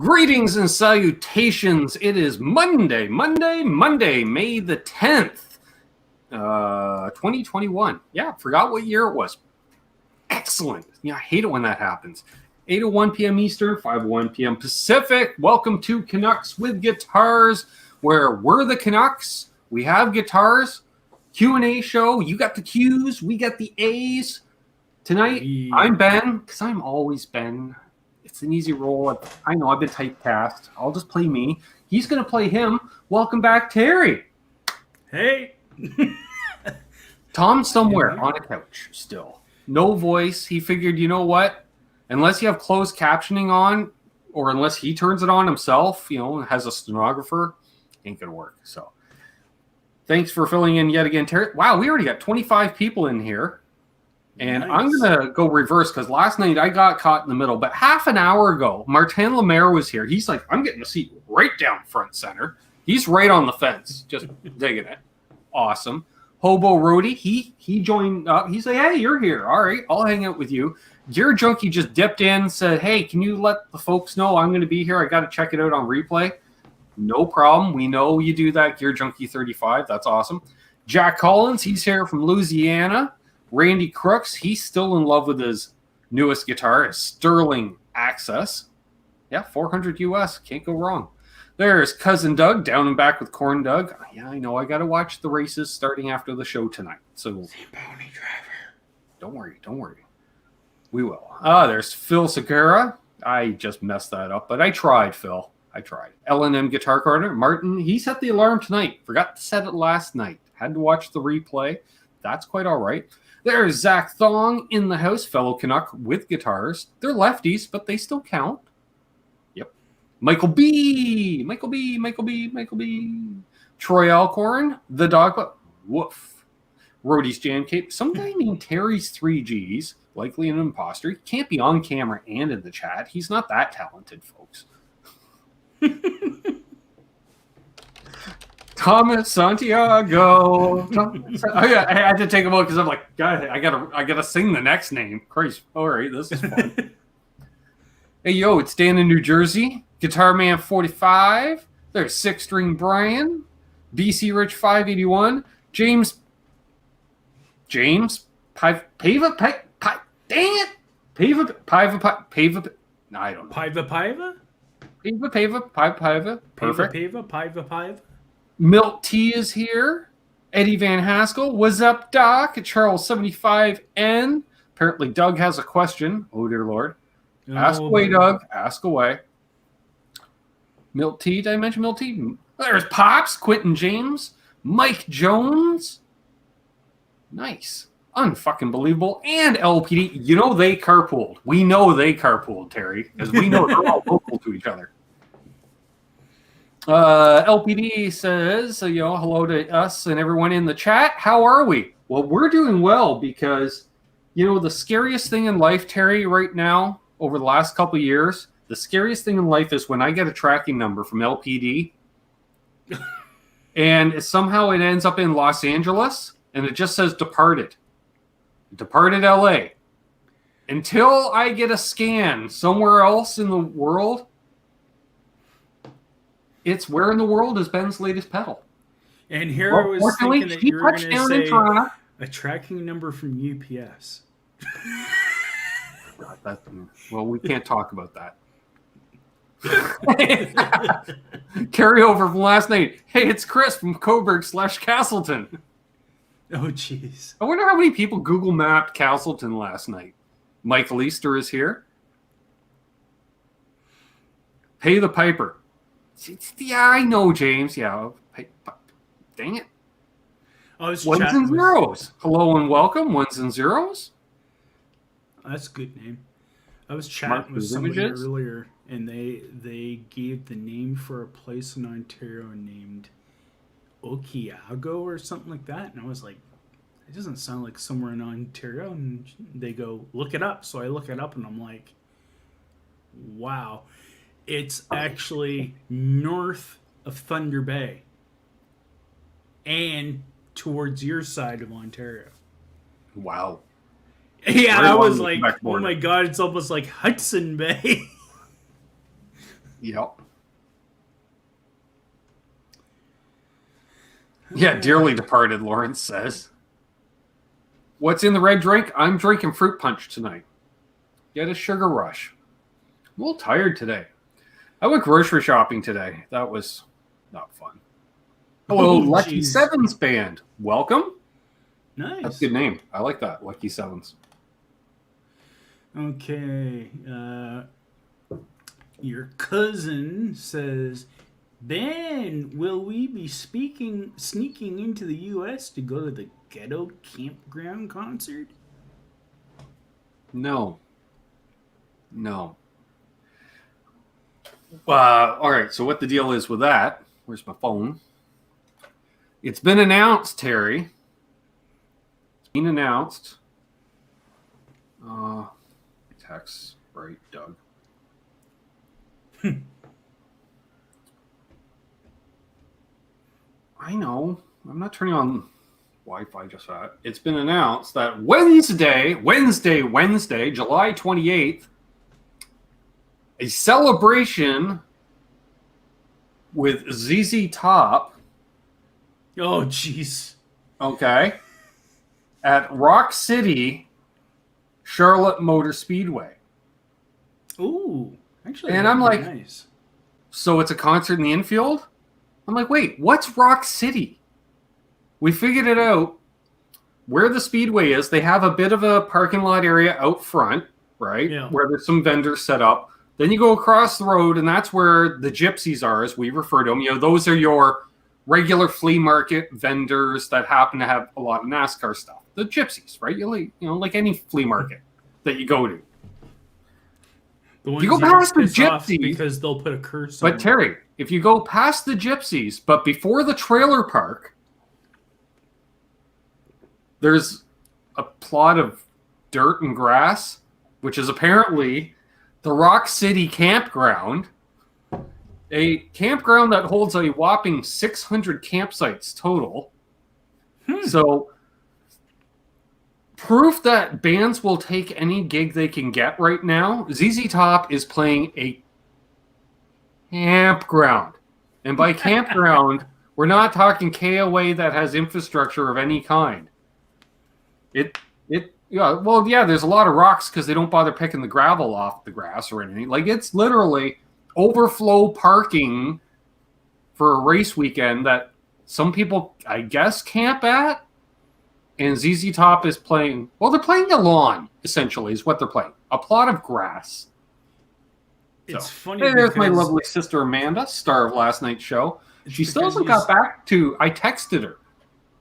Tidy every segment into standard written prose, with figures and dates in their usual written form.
Greetings and salutations. It is Monday, May the 10th, 2021. Yeah, forgot what year it was. Excellent. Yeah, I hate it when that happens. 8:01 p.m. Eastern, 5:01 p.m. Pacific. Welcome to Canucks with Guitars, where we're the Canucks. We have guitars. Q&A show. You got the Q's. We got the A's. Tonight, I'm Ben, because I'm always Ben. It's an easy role. I know I've been typecast. I'll just play me. He's going to play him. Welcome back, Terry. Hey. Tom's somewhere on a couch still. No voice. He figured, you know what? Unless you have closed captioning on, or unless he turns it on himself, has a stenographer, ain't going to work. So thanks for filling in yet again, Terry. Wow, we already got 25 people in here. And nice. I'm going to go reverse because last night I got caught in the middle. But half an hour ago, Martin Lemaire was here. He's like, I'm getting a seat right down front center. He's right on the fence, just digging it. Awesome. Hobo Roadie, he joined up. He's like, hey, you're here. All right, I'll hang out with you. Gear Junkie just dipped in, said, hey, can you let the folks know I'm going to be here? I got to check it out on replay. No problem. We know you do that, Gear Junkie 35. That's awesome. Jack Collins, he's here from Louisiana. Randy Crooks, he's still in love with his newest guitar, his Sterling Access. Yeah, 400 US, can't go wrong. There's Cousin Doug, down and back with Corn Doug. Yeah, I know, I got to watch the races starting after the show tonight. So, Pony driver. Don't worry. We will. There's Phil Segura. I just messed that up, but I tried, Phil. I tried. L&M Guitar Corner. Martin, he set the alarm tonight. Forgot to set it last night. Had to watch the replay. That's quite all right. There's Zach Thong in the house, fellow Canuck with guitars. They're lefties, but they still count. Yep. Michael B. Troy Alcorn, the dog. Woof. Roddy's Jam Cape. Some guy named Terry's 3Gs, likely an imposter. He can't be on camera and in the chat. He's not that talented, folks. Thomas Santiago. I had to take a look because I'm like, God, I gotta sing the next name. Christ, all right, this is fun. Hey, yo, it's Dan in New Jersey. Guitar Man 45. There's 6-string Brian. BC Rich 581. James. Paiva. Dang it. Paiva. No, I don't know. Paiva. Perfect. Paiva. Milt T is here. Eddie Van Haskell. What's up, Doc? Charles 75N. Apparently, Doug has a question. Oh, dear Lord. Ask away, Doug. Ask away. Milt T. Did I mention Milt T? There's Pops. Quentin James. Mike Jones. Nice. Unfucking believable. And LPD. You know they carpooled. We know they carpooled, Terry, because we know they're all local to each other. LPD says, hello to us and everyone in the chat. How are we? Well, we're doing well because, the scariest thing in life, Terry, right now, over the last couple of years, the scariest thing in life is when I get a tracking number from LPD and somehow it ends up in Los Angeles and it just says departed LA. Until I get a scan somewhere else in the world, it's where in the world is Ben's latest pedal? And here I was thinking that you were going to say a tracking number from UPS. Well, we can't talk about that. Carryover from last night. Hey, it's Chris from Coburg/Castleton. Oh, jeez. I wonder how many people Google mapped Castleton last night. Michael Easter is here. Pay the piper. Yeah, I know, James. Yeah. Dang it. Ones and zeros. Hello and welcome. Ones and zeros. That's a good name. I was chatting with somebody earlier, and they gave the name for a place in Ontario named Okiago or something like that. And I was like, it doesn't sound like somewhere in Ontario. And they go, look it up. So I look it up, and I'm like, wow. It's actually north of Thunder Bay and towards your side of Ontario. Wow. Yeah, I was like, oh my God, it's almost like Hudson Bay. Yep. Yeah, dearly departed, Lawrence says. What's in the red drink? I'm drinking fruit punch tonight. Get a sugar rush. I'm a little tired today. I went grocery shopping today. That was not fun. Hello, Lucky Sevens Band. Welcome. Nice. That's a good name. I like that, Lucky Sevens. Okay. Your cousin says, Ben, will we be sneaking into the U.S. to go to the Ghetto Campground concert? No. All right, so what the deal is with that? Where's my phone? It's been announced, Terry. It's been announced. Text, right, Doug. I know. I'm not turning on Wi-Fi just that. It's been announced that Wednesday, July 28th, a celebration with ZZ Top. Oh, jeez. Okay. At Rock City, Charlotte Motor Speedway. Ooh. Actually, and I'm like, nice. So it's a concert in the infield? I'm like, wait, what's Rock City? We figured it out. Where the speedway is, they have a bit of a parking lot area out front, right? Yeah. Where there's some vendors set up. Then you go across the road, and that's where the gypsies are, as we refer to them. You know, those are your regular flea market vendors that happen to have a lot of NASCAR stuff. The gypsies, right? You know, like any flea market that you go to. You go past the gypsies because they'll put a curse on. But Terry, if you go past the gypsies, but before the trailer park, there's a plot of dirt and grass, which is apparently the Rock City campground, a campground that holds a whopping 600 campsites total. So, proof that bands will take any gig they can get right now. ZZ Top is playing a campground. And by campground, we're not talking KOA that has infrastructure of any kind. There's a lot of rocks because they don't bother picking the gravel off the grass or anything. Like, it's literally overflow parking for a race weekend that some people, I guess, camp at. And ZZ Top is playing, well, they're playing a lawn, essentially, is what they're playing. A plot of grass. It's funny. Hey, there's my lovely sister Amanda, star of last night's show. She still hasn't got back to, I texted her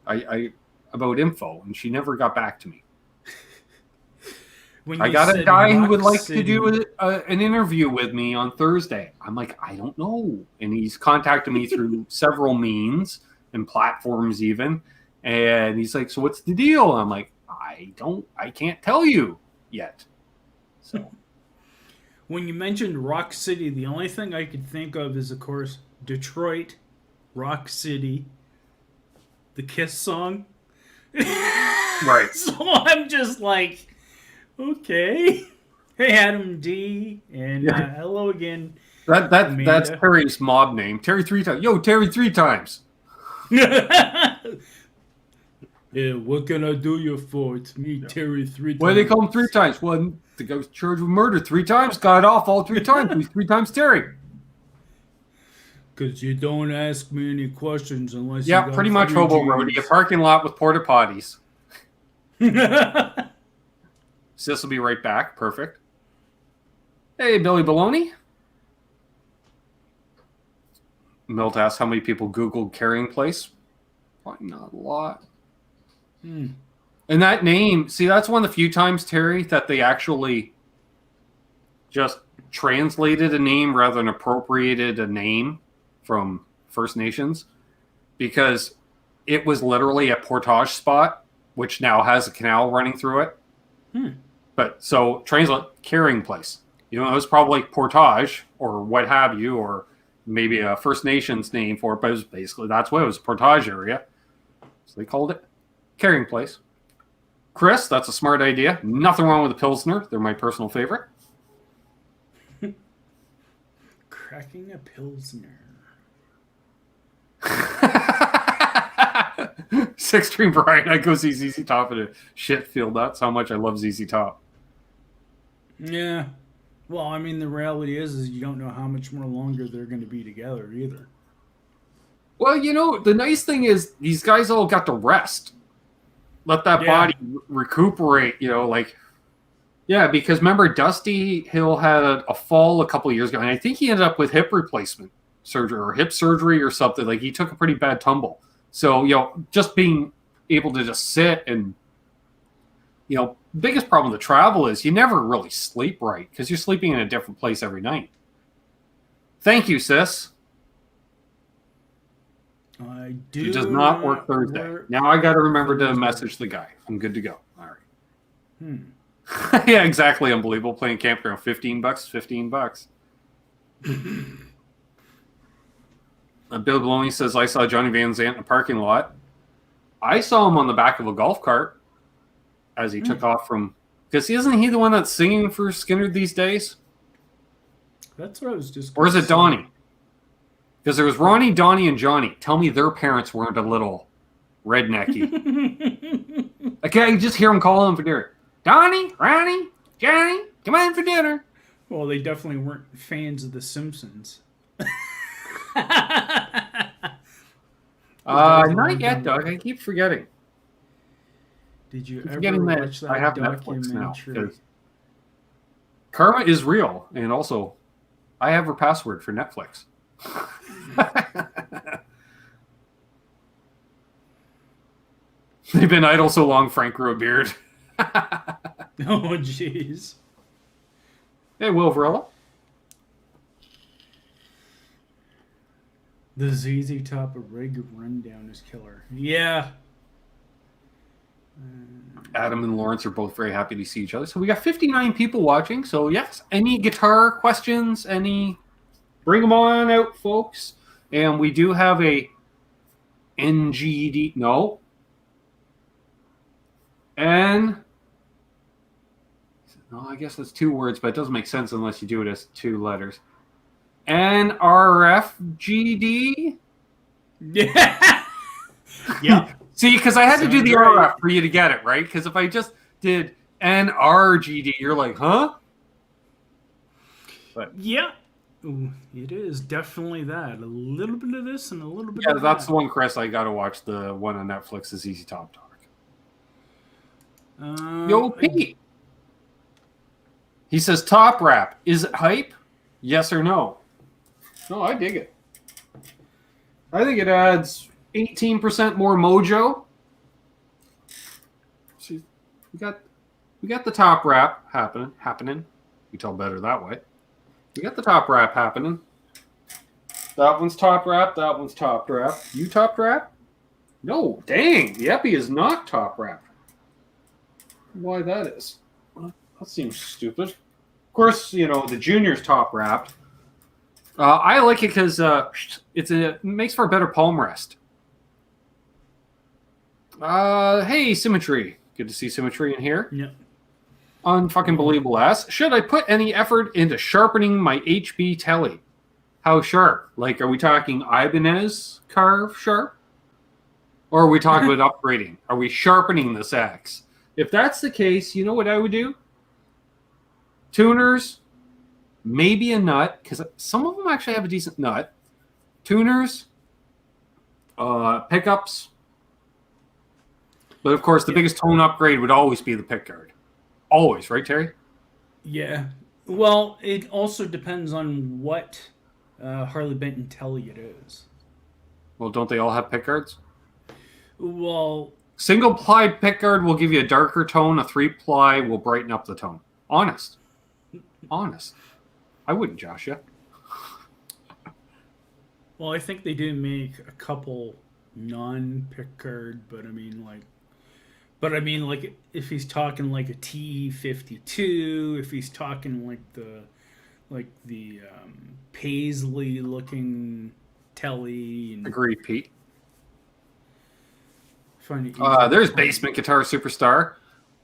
I about info, and she never got back to me. I got a guy who would like to do an interview with me on Thursday. I'm like, I don't know. And he's contacted me through several means and platforms even. And he's like, so what's the deal? I'm like, I can't tell you yet. So when you mentioned Rock City, the only thing I could think of is, of course, Detroit, Rock City, the Kiss song. Right. So I'm just like, okay. Hey, Adam D. And hello again. That's Terry's mob name. Terry 3 times. Yo, Terry 3 times. Yeah, what can I do you for? It's me, Terry 3 times. Why they call him 3 times? Well, the guy was charged with murder 3 times, got off all 3 times. He's 3 times Terry. Because you don't ask me any questions unless you got pretty much Hobo Roadie, a parking lot with porta potties. Sis will be right back. Perfect. Hey, Billy Baloney. Milt asks how many people Googled carrying place. Probably not a lot. And that name, see, that's one of the few times, Terry, that they actually just translated a name rather than appropriated a name from First Nations, because it was literally a portage spot, which now has a canal running through it. But so translate carrying place. You know, it was probably portage or what have you, or maybe a First Nations name for it, but it was basically, that's what it was, a portage area. So they called it carrying place. Chris, that's a smart idea. Nothing wrong with the Pilsner. They're my personal favorite. cracking a Pilsner. 6-string Brian, I go see ZZ Top in a shit field. That's how much I love ZZ Top. Yeah. Well, I mean, the reality is you don't know how much more longer they're going to be together either. Well, the nice thing is these guys all got to rest. Let that body recuperate, because remember Dusty Hill had a fall a couple of years ago, and I think he ended up with hip replacement surgery or hip surgery or something. Like, he took a pretty bad tumble. So, just being able to just sit and, biggest problem with travel is you never really sleep right because you're sleeping in a different place every night. Thank you, sis. I do. She does not work Thursday. Now I got to remember to message the guy. I'm good to go. All right. Yeah, exactly. Unbelievable. Playing campground. $15. $15. Bill Baloney says, I saw Johnny Van Zant in a parking lot. I saw him on the back of a golf cart as he took off from... Because isn't he the one that's singing for Skinner these days? That's what I was just... Or is it Donnie? Because there was Ronnie, Donnie, and Johnny. Tell me their parents weren't a little rednecky. Okay, I just hear them calling for dinner. Donnie, Ronnie, Johnny, come on for dinner. Well, they definitely weren't fans of The Simpsons. Not yet, Doug. I keep forgetting. Did you ever watch that I have Netflix now. Karma is real, and also, I have her password for Netflix. They've been idle so long, Frank grew a beard. Oh, jeez. Hey, Will Varela. The ZZ Top rig rundown is killer. Yeah. Adam and Lawrence are both very happy to see each other. So we got 59 people watching. So yes, any guitar questions, bring them on out, folks. And we do have a NGD. No. I guess that's 2 words, but it doesn't make sense unless you do it as 2 letters. NRFGD? Yeah. Yeah. See, because I had to do the RF for you to get it, right? Because if I just did NRGD, you're like, huh? But yeah. Ooh, it is definitely that. A little bit of this and a little bit of that. Yeah, that's the one, Chris. I got to watch the one on Netflix, the ZZ Top Talk. Yo, Pete. He says, top rap. Is it hype? Yes or no? No, I dig it. I think it adds 18% more mojo. See, we got the top rap happening. You tell better that way. We got the top rap happening. That one's top rap. That one's top rap. You top rap? No, dang. The Epi is not top rap. Why that is? Well, that seems stupid. Of course, the junior's top wrapped. I like it because it makes for a better palm rest. Hey, Symmetry. Good to see Symmetry in here. Yeah. Unfucking believable ass. Should I put any effort into sharpening my HB telly? How sharp? Like, are we talking Ibanez carve sharp? Or are we talking about upgrading? Are we sharpening this axe? If that's the case, you know what I would do? Tuners, maybe a nut, because some of them actually have a decent nut. Tuners, pickups. But of course, the biggest tone upgrade would always be the pickguard. Always, right, Terry? Yeah. Well, it also depends on what Harley Benton telly it is. Well, don't they all have pickguards? Well, single ply pickguard will give you a darker tone. A 3-ply will brighten up the tone. Honest. I wouldn't josh you. Well, I think they do make a couple non-pickguard, but I mean, if he's talking like a T52, if he's talking like the paisley looking telly. And agreed, Pete. There's Basement Guitar Superstar.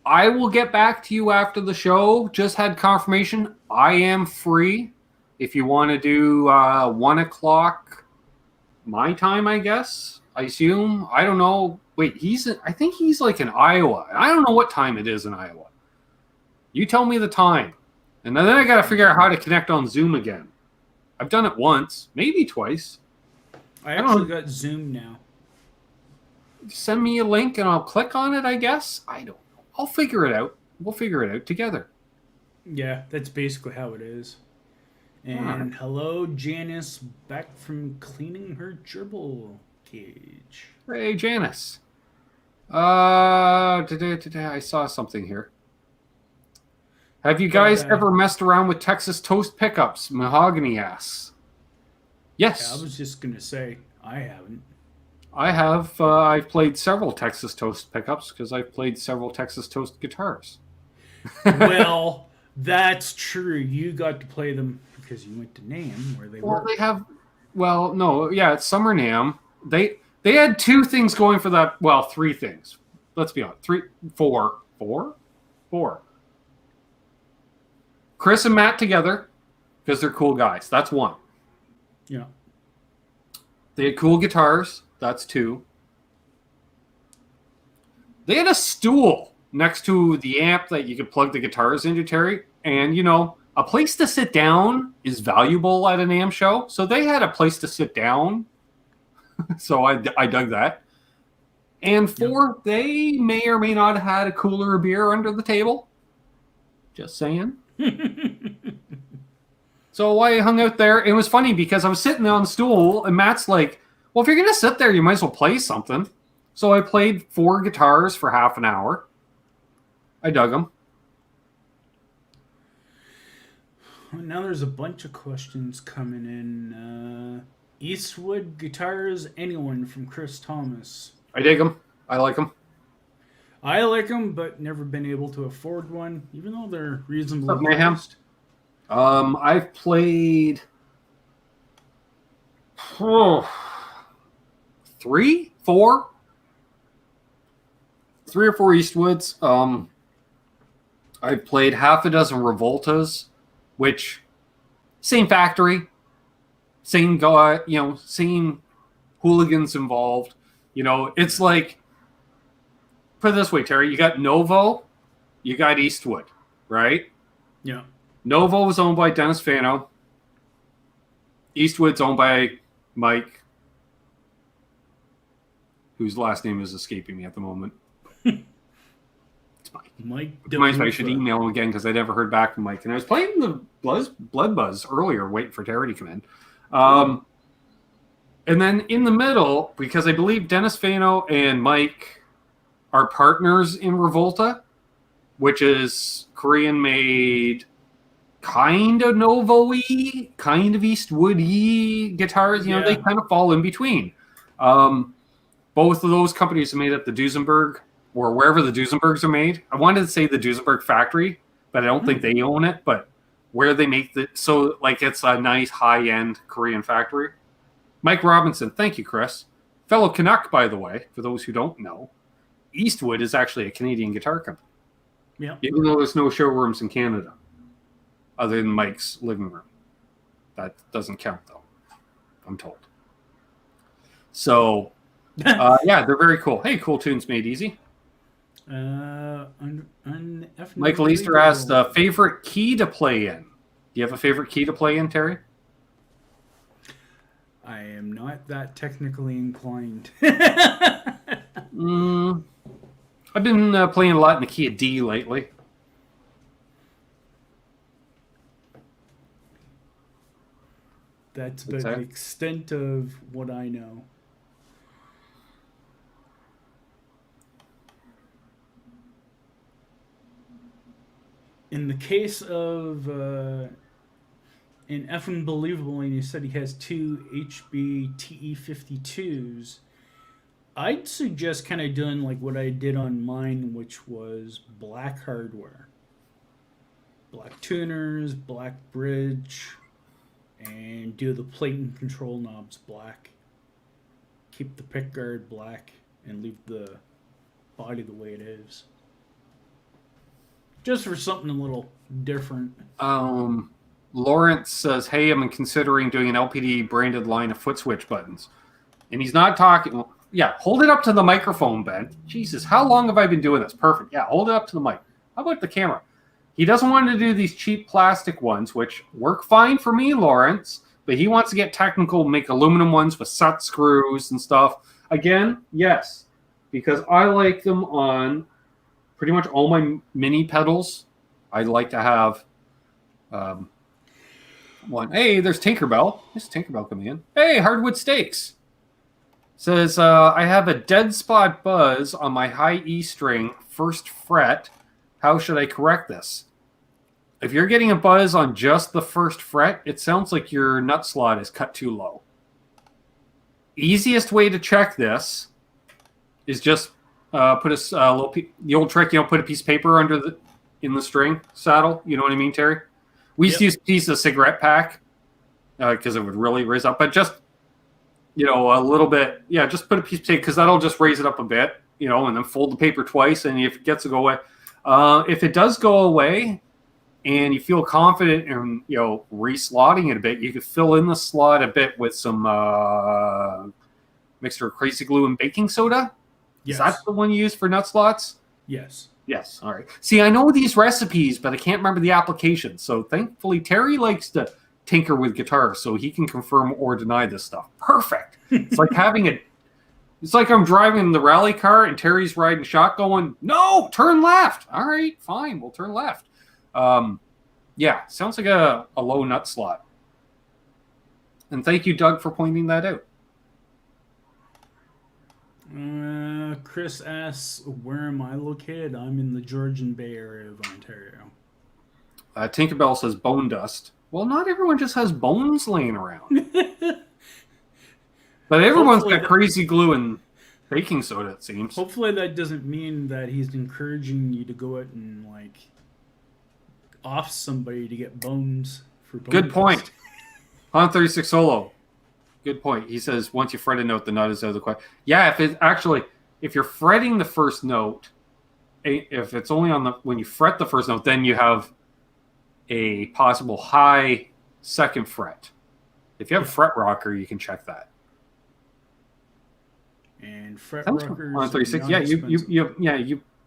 I will get back to you after the show. Just had confirmation. I am free. if you want to do 1 o'clock my time, I guess. I assume. I don't know. Wait, I think he's like in Iowa. I don't know what time it is in Iowa. You tell me the time. And then I got to figure out how to connect on Zoom again. I've done it once, maybe twice. I actually got Zoom now. Send me a link and I'll click on it, I guess. I don't know. I'll figure it out. We'll figure it out together. Yeah, that's basically how it is. And hello, Janice, back from cleaning her gerbil cage. Hey, Janice. Today I saw something here. Have you guys ever messed around with Texas Toast pickups? Mahogany asks. Yes. Yeah, I was just going to say, I haven't. I have. I've played several Texas Toast pickups because I've played several Texas Toast guitars. Well, that's true. You got to play them because you went to NAMM where they were. They have. Well, no, yeah, it's Summer NAMM. They had 2 things going for that. Well, 3 things. Let's be honest. 4. Chris and Matt together because they're cool guys. That's 1. Yeah. They had cool guitars. That's 2. They had a stool next to the amp that you could plug the guitars into, Terry. And, a place to sit down is valuable at an NAMM show. So they had a place to sit down. So I dug that. And 4, they may or may not have had a cooler of beer under the table. Just saying. So I hung out there. It was funny because I was sitting on the stool and Matt's like, well, if you're going to sit there, you might as well play something. So I played 4 guitars for half an hour. I dug them. Now there's a bunch of questions coming in. Eastwood Guitars, anyone from Chris Thomas. I dig them. I like them. I like them, but never been able to afford one, even though they're reasonably priced. I've played 3, 4, 3 or 4 Eastwoods. I've played half a dozen Revoltas, which same factory, same guy, same hooligans involved. It's like, put it this way, Terry, you got Novo, you got Eastwood, right? Yeah. Novo was owned by Dennis Fano. Eastwood's owned by Mike, whose last name is escaping me at the moment. It's Mike. I should email him again because I never heard back from Mike. And I was playing the Blood Buzz earlier, waiting for Terry to come in. And then in the middle, because I believe Dennis Fano and Mike are partners in Revolta, which is Korean-made, kind of Novo-y, kind of Eastwood-y guitars. They kind of fall in between. Both of those companies are made at the Duesenberg, or wherever the Duesenbergs are made. I wanted to say the Duesenberg factory, but I don't think they own it. But where they make it's a nice high-end Korean factory. Mike Robinson, thank you, Chris. Fellow Canuck, by the way, for those who don't know. Eastwood is actually a Canadian guitar company. Yeah. Even though there's no showrooms in Canada, other than Mike's living room. That doesn't count, though, I'm told. So, they're very cool. Hey, Cool Tunes Made Easy. Michael Easter asked, favorite key to play in. Do you have a favorite key to play in, Terry? I am not that technically inclined. I've been playing a lot in the key of D lately. That's about the extent of what I know. In the case of in Effin' Believable, and you said he has 2 HB TE52s, I'd suggest kind of doing like what I did on mine, which was black hardware. Black tuners, black bridge, and do the plate and control knobs black. Keep the pick guard black, and leave the body the way it is. Just for something a little different. Lawrence says, hey, I'm considering doing an LPD branded line of foot switch buttons. And he's not talking. Yeah, hold it up to the microphone, Ben. Jesus, how long have I been doing this? Perfect. Yeah, hold it up to the mic. How about the camera? He doesn't want to do these cheap plastic ones, which work fine for me, Lawrence. But he wants to get technical, make aluminum ones with set screws and stuff. Again, yes, because I like them on pretty much all my mini pedals. I like to have one. Hey, there's Tinkerbell. There's Tinkerbell coming in. Hey, Hardwood Steaks. Says, I have a dead spot buzz on my high E string, first fret. How should I correct this? If you're getting a buzz on just the first fret, it sounds like your nut slot is cut too low. Easiest way to check this is just put a the old trick, put a piece of paper in the string saddle. You know what I mean, Terry? We used to use a piece of cigarette pack because it would really raise up, but just a little bit. Yeah, just put a piece of tape because that'll just raise it up a bit, and then fold the paper twice. And if it gets to go away, if it does go away and you feel confident in, re-slotting it a bit, you could fill in the slot a bit with some mixture of crazy glue and baking soda. Yes. Is that the one you use for nut slots? Yes. Yes. All right. See, I know these recipes, but I can't remember the application. So thankfully, Terry likes to tinker with guitars, so he can confirm or deny this stuff. Perfect. It's like it's like I'm driving the rally car and Terry's riding shotgun going, no, turn left. All right, fine. We'll turn left. Yeah, sounds like a low nut slot. And thank you, Doug, for pointing that out. Chris asks, where am I located? I'm in the Georgian Bay area of Ontario. Tinkerbell says bone dust. Well, not everyone just has bones laying around. But everyone's got crazy glue and baking soda, it seems. Hopefully that doesn't mean that he's encouraging you to go out and, off somebody to get bones for bone Good dust. point. Han 36 Solo. Good point. He says once you fret a note, the nut is out of the question. Yeah, if you're fretting the first note, if it's only when you fret the first note, then you have a possible high second fret. If you have a fret rocker, you can check that. And fret rockers. On 36. Yeah,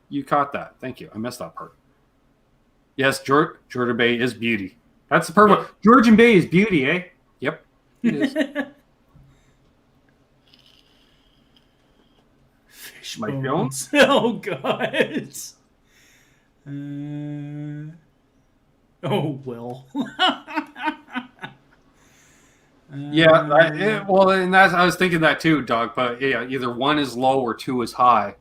you caught that. Thank you. I missed that part. Yes, Georgian Bay is beauty. That's the perfect. Georgian Bay is beauty, eh? Yep, it is. Mike Jones. Oh God. Oh well. Yeah. And that's I was thinking that too, Doug. But yeah, either one is low or two is high.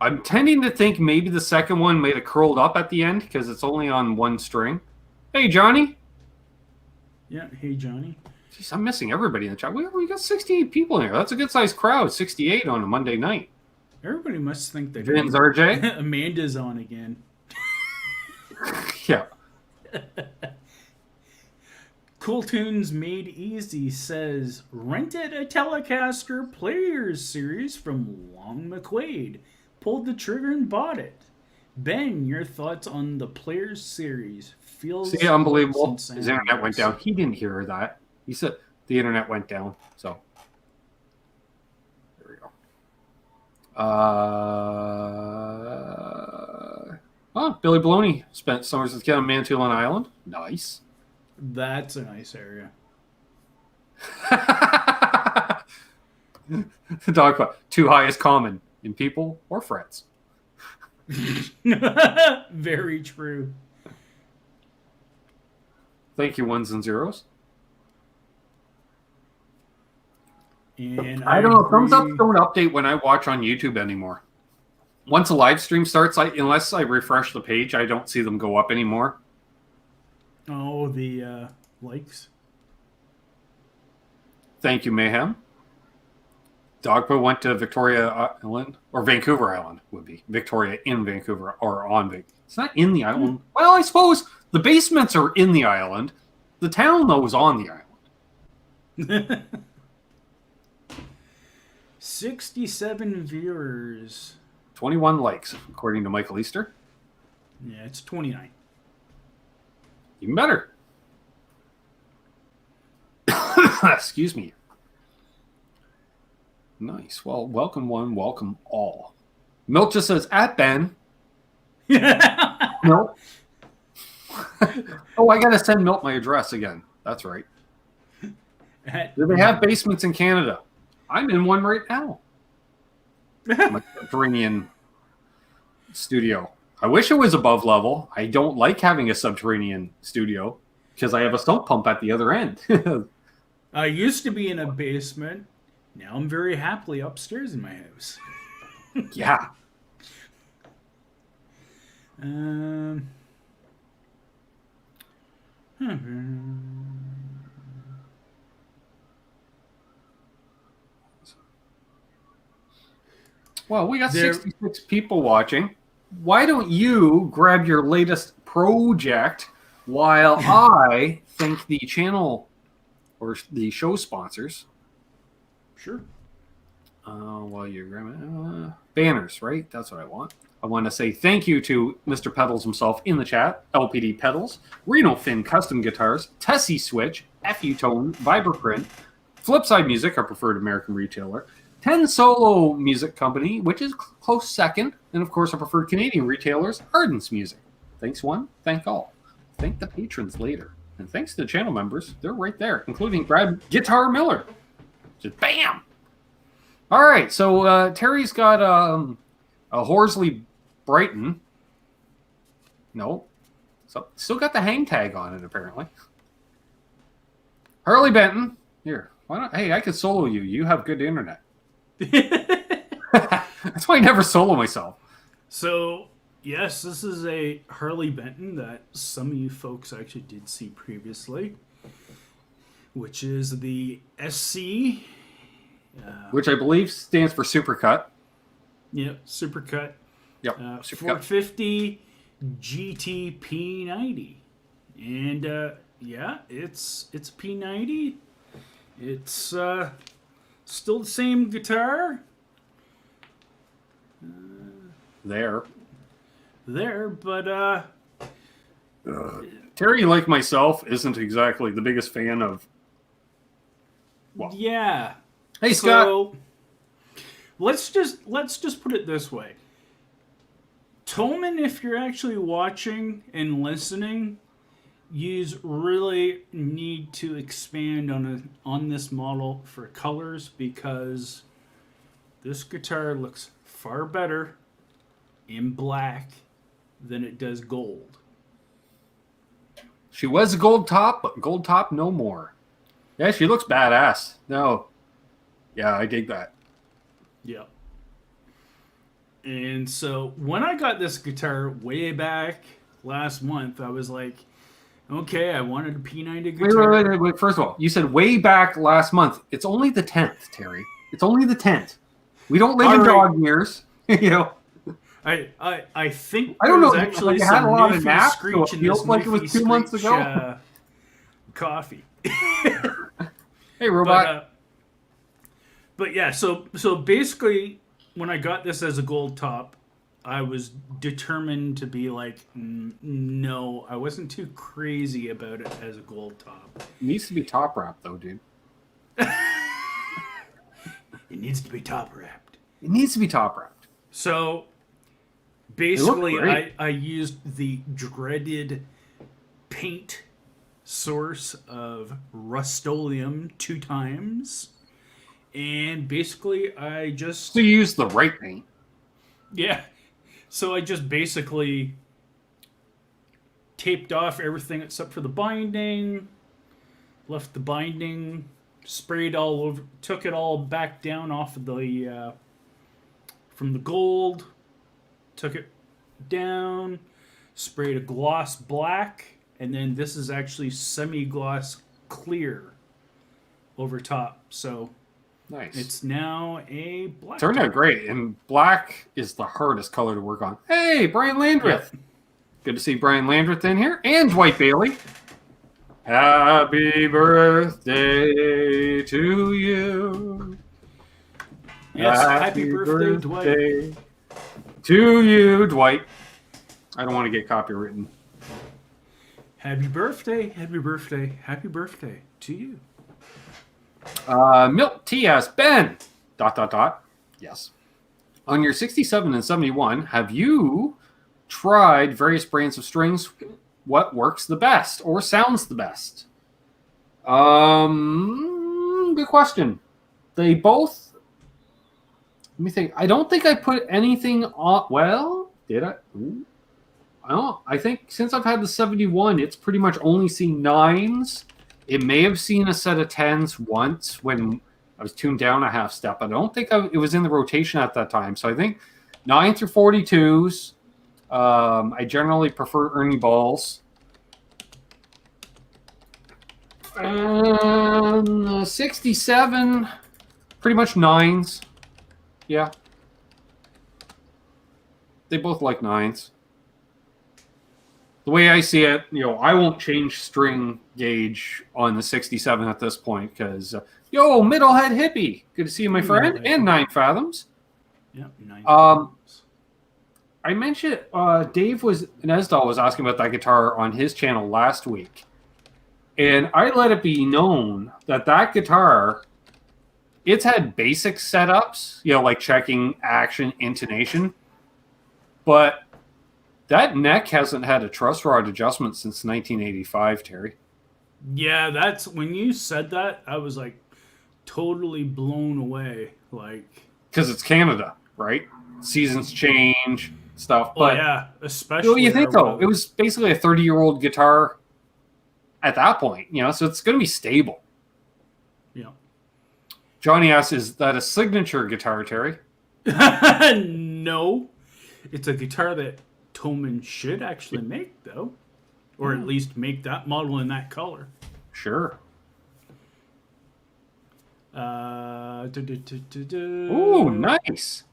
I'm tending to think maybe the second one might have curled up at the end because it's only on one string. Hey, Johnny. Yeah. Hey, Johnny. Jeez, I'm missing everybody in the chat. We got 68 people in here. That's a good-sized crowd. 68 on a Monday night. Everybody must think that Vin's RJ. Amanda's on again. Yeah. Cool Tunes Made Easy says, rented a Telecaster Players series from Long McQuaid. Pulled the trigger and bought it. Ben, your thoughts on the Players series? See, unbelievable. His internet went down. He didn't hear that. He said the internet went down. So there we go. Billy Baloney spent summers with kid on Manitoulin Island. Nice. That's a nice area. The dog part. Too high is common in people or frets. Very true. Thank you, ones and zeros. And I don't know. Thumbs up don't update when I watch on YouTube anymore. Once a live stream starts, unless I refresh the page, I don't see them go up anymore. Oh, the likes. Thank you, Mayhem. Dogpa went to Victoria Island, or Vancouver Island would be. Victoria in Vancouver, or on Vancouver. It's not in the island. Well, I suppose the basements are in the island. The town, though, is on the island. 67 viewers. 21 likes, according to Michael Easter. Yeah, it's 29. Even better. Excuse me. Nice. Well, welcome one, welcome all. Milt just says, at Ben. Nope. Oh, I got to send Milt my address again. That's right. Do they have basements in Canada? I'm in one right now. My subterranean studio. I wish it was above level. I don't like having a subterranean studio because I have a sump pump at the other end. I used to be in a basement. Now I'm very happily upstairs in my house. Yeah. Well, we got 66 people watching. Why don't you grab your latest project while I thank the channel or the show sponsors? Sure. While you're grabbing banners, right? That's what I want. I want to say thank you to Mr. Pedals himself in the chat, LPD Pedals, Reno Fin Custom Guitars, Tesi Switch, FU Tone, Vibraprint, Flipside Music, our preferred American retailer, 10 Solo Music Company, which is close second, and of course our preferred Canadian retailers, Ardens Music. Thanks one, thank all. Thank the patrons later. And thanks to the channel members, they're right there, including Brad Guitar Miller. Just bam! All right, so Terry's got a Horsley Brighton. No. So still got the hang tag on it, apparently. Harley Benton. Here. Why not? Hey, I could solo you. You have good internet. That's why I never solo myself. So, yes, this is a Harley Benton that some of you folks actually did see previously, which is the SC. Which I believe stands for Supercut. Yep, Supercut. Yep, Supercut. 450 GT P90. And, yeah, it's P90. It's still the same guitar. But Terry, like myself, isn't exactly the biggest fan of. Well, yeah. Hey, Scott. So, let's just put it this way. Tolman, if you're actually watching and listening, you really need to expand on this model for colors, because this guitar looks far better in black than it does gold. She was a gold top, but gold top no more. Yeah, she looks badass. No. Yeah, I dig that. Yeah. And so when I got this guitar way back last month, I was like, okay, I wanted a P90 guitar. Wait. First of all, you said way back last month. It's only the 10th, Terry. It's only the 10th. We don't live in dog years. You know. I think I don't know. Actually, like, I had a lot of naps, so it feels like it was 2 months ago. Coffee. Hey, robot. But yeah, so basically, when I got this as a gold top, I was determined to be like, no, I wasn't too crazy about it as a gold top. It needs to be top wrapped, though, dude. It needs to be top wrapped. It needs to be top wrapped. So basically, I used the dreaded paint source of Rust-Oleum 2 times. And basically, I just... So you use the right paint. Yeah. So I just basically taped off everything except for the binding, left the binding, sprayed all over, took it all back down off of the, from the gold, took it down, sprayed a gloss black, and then this is actually semi-gloss clear over top. So... Nice. It's now a black. Turned out great, and black is the hardest color to work on. Hey, Brian Landreth. Yeah. Good to see Brian Landreth in here, and Dwight Bailey. Happy birthday to you. Yes, happy birthday, Dwight. To you, Dwight. I don't want to get copywritten. Happy birthday, happy birthday, happy birthday to you. Milk TS Ben. ... Yes. On your 67 and 71, have you tried various brands of strings? What works the best or sounds the best? Good question. They both. Let me think. I don't think I put anything on. Well, did I? Ooh. I don't. I think since I've had the 71, it's pretty much only seen 9s. It may have seen a set of 10s once when I was tuned down a half step. I don't think it was in the rotation at that time. So I think 9 through 42s. I generally prefer Ernie balls. 67, pretty much 9s. Yeah. They both like 9s. The way I see it, I won't change string gauge on the 67 at this point because, Middlehead Hippie. Good to see you, my friend. And 9 Fathoms. Yep, 9 Fathoms. I mentioned Dave Nesdahl was asking about that guitar on his channel last week. And I let it be known that guitar, it's had basic setups, like checking action, intonation. But that neck hasn't had a truss rod adjustment since 1985, Terry. Yeah, that's when you said that, I was like totally blown away. Because it's Canada, right? Seasons change, stuff. But yeah, especially. What do you think, though? It was basically a 30-year-old guitar at that point, so it's going to be stable. Yeah. Johnny asks, is that a signature guitar, Terry? No. It's a guitar that Toman should actually make, though. Or at least make that model in that color. Sure. Ooh, nice.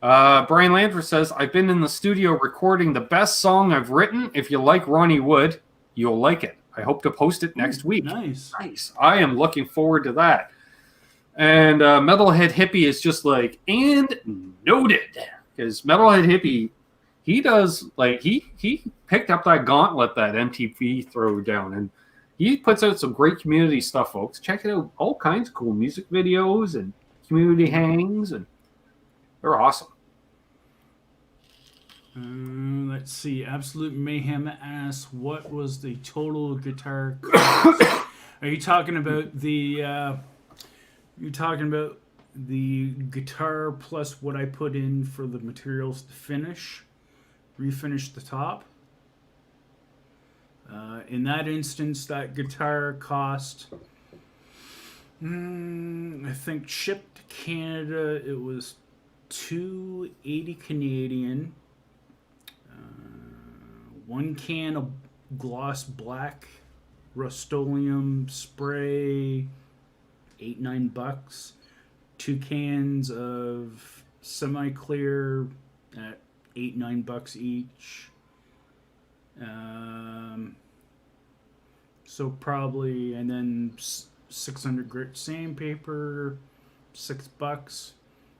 Brian Landry says, I've been in the studio recording the best song I've written. If you like Ronnie Wood, you'll like it. I hope to post it next week. Nice. I am looking forward to that. And Metalhead Hippie is just like, and noted. Because Metalhead Hippie, he does, he picked up that gauntlet that MTV threw down. And he puts out some great community stuff, folks. Check it out. All kinds of cool music videos and community hangs. And they're awesome. Let's see. Absolute Mayhem asks, what was the total guitar cost? Are you talking about the... You're talking about the guitar plus what I put in for the materials to refinish the top. In that instance, that guitar cost, I think shipped to Canada, it was $280 Canadian. 1 can of gloss black Rust-Oleum spray, $8-9. 2 cans of semi-clear at $8-9 each. So probably, and then 600 grit sandpaper, $6.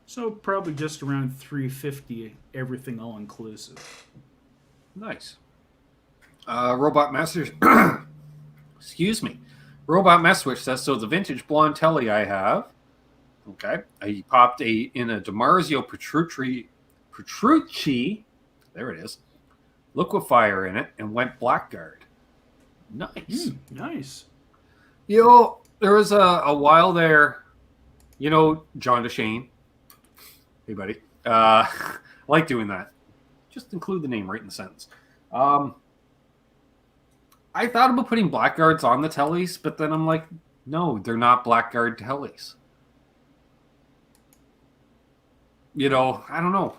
So probably just around $350, everything all inclusive. Nice. Robot Masters, excuse me. Robot Mess Switch says, so the vintage blonde telly I have, okay, I popped in a DiMarzio Petrucci, there it is, liquefier in it, and went Blackguard. Nice. Nice. There was a while there, John DeShane. Hey, buddy. I like doing that. Just include the name right in the sentence. I thought about putting Blackguards on the tellies, but then I'm like, no, they're not Blackguard tellies. I don't know.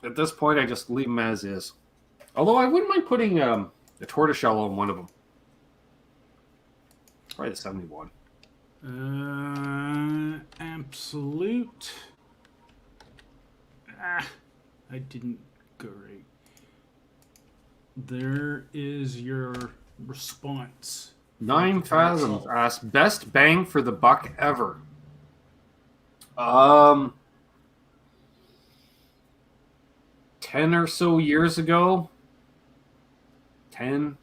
At this point, I just leave them as is. Although I wouldn't mind putting a tortoiseshell on one of them. Probably the 71. Absolute. I didn't go right. There is your response. 9 Fathoms asks, best bang for the buck ever. 10 or so years ago, 10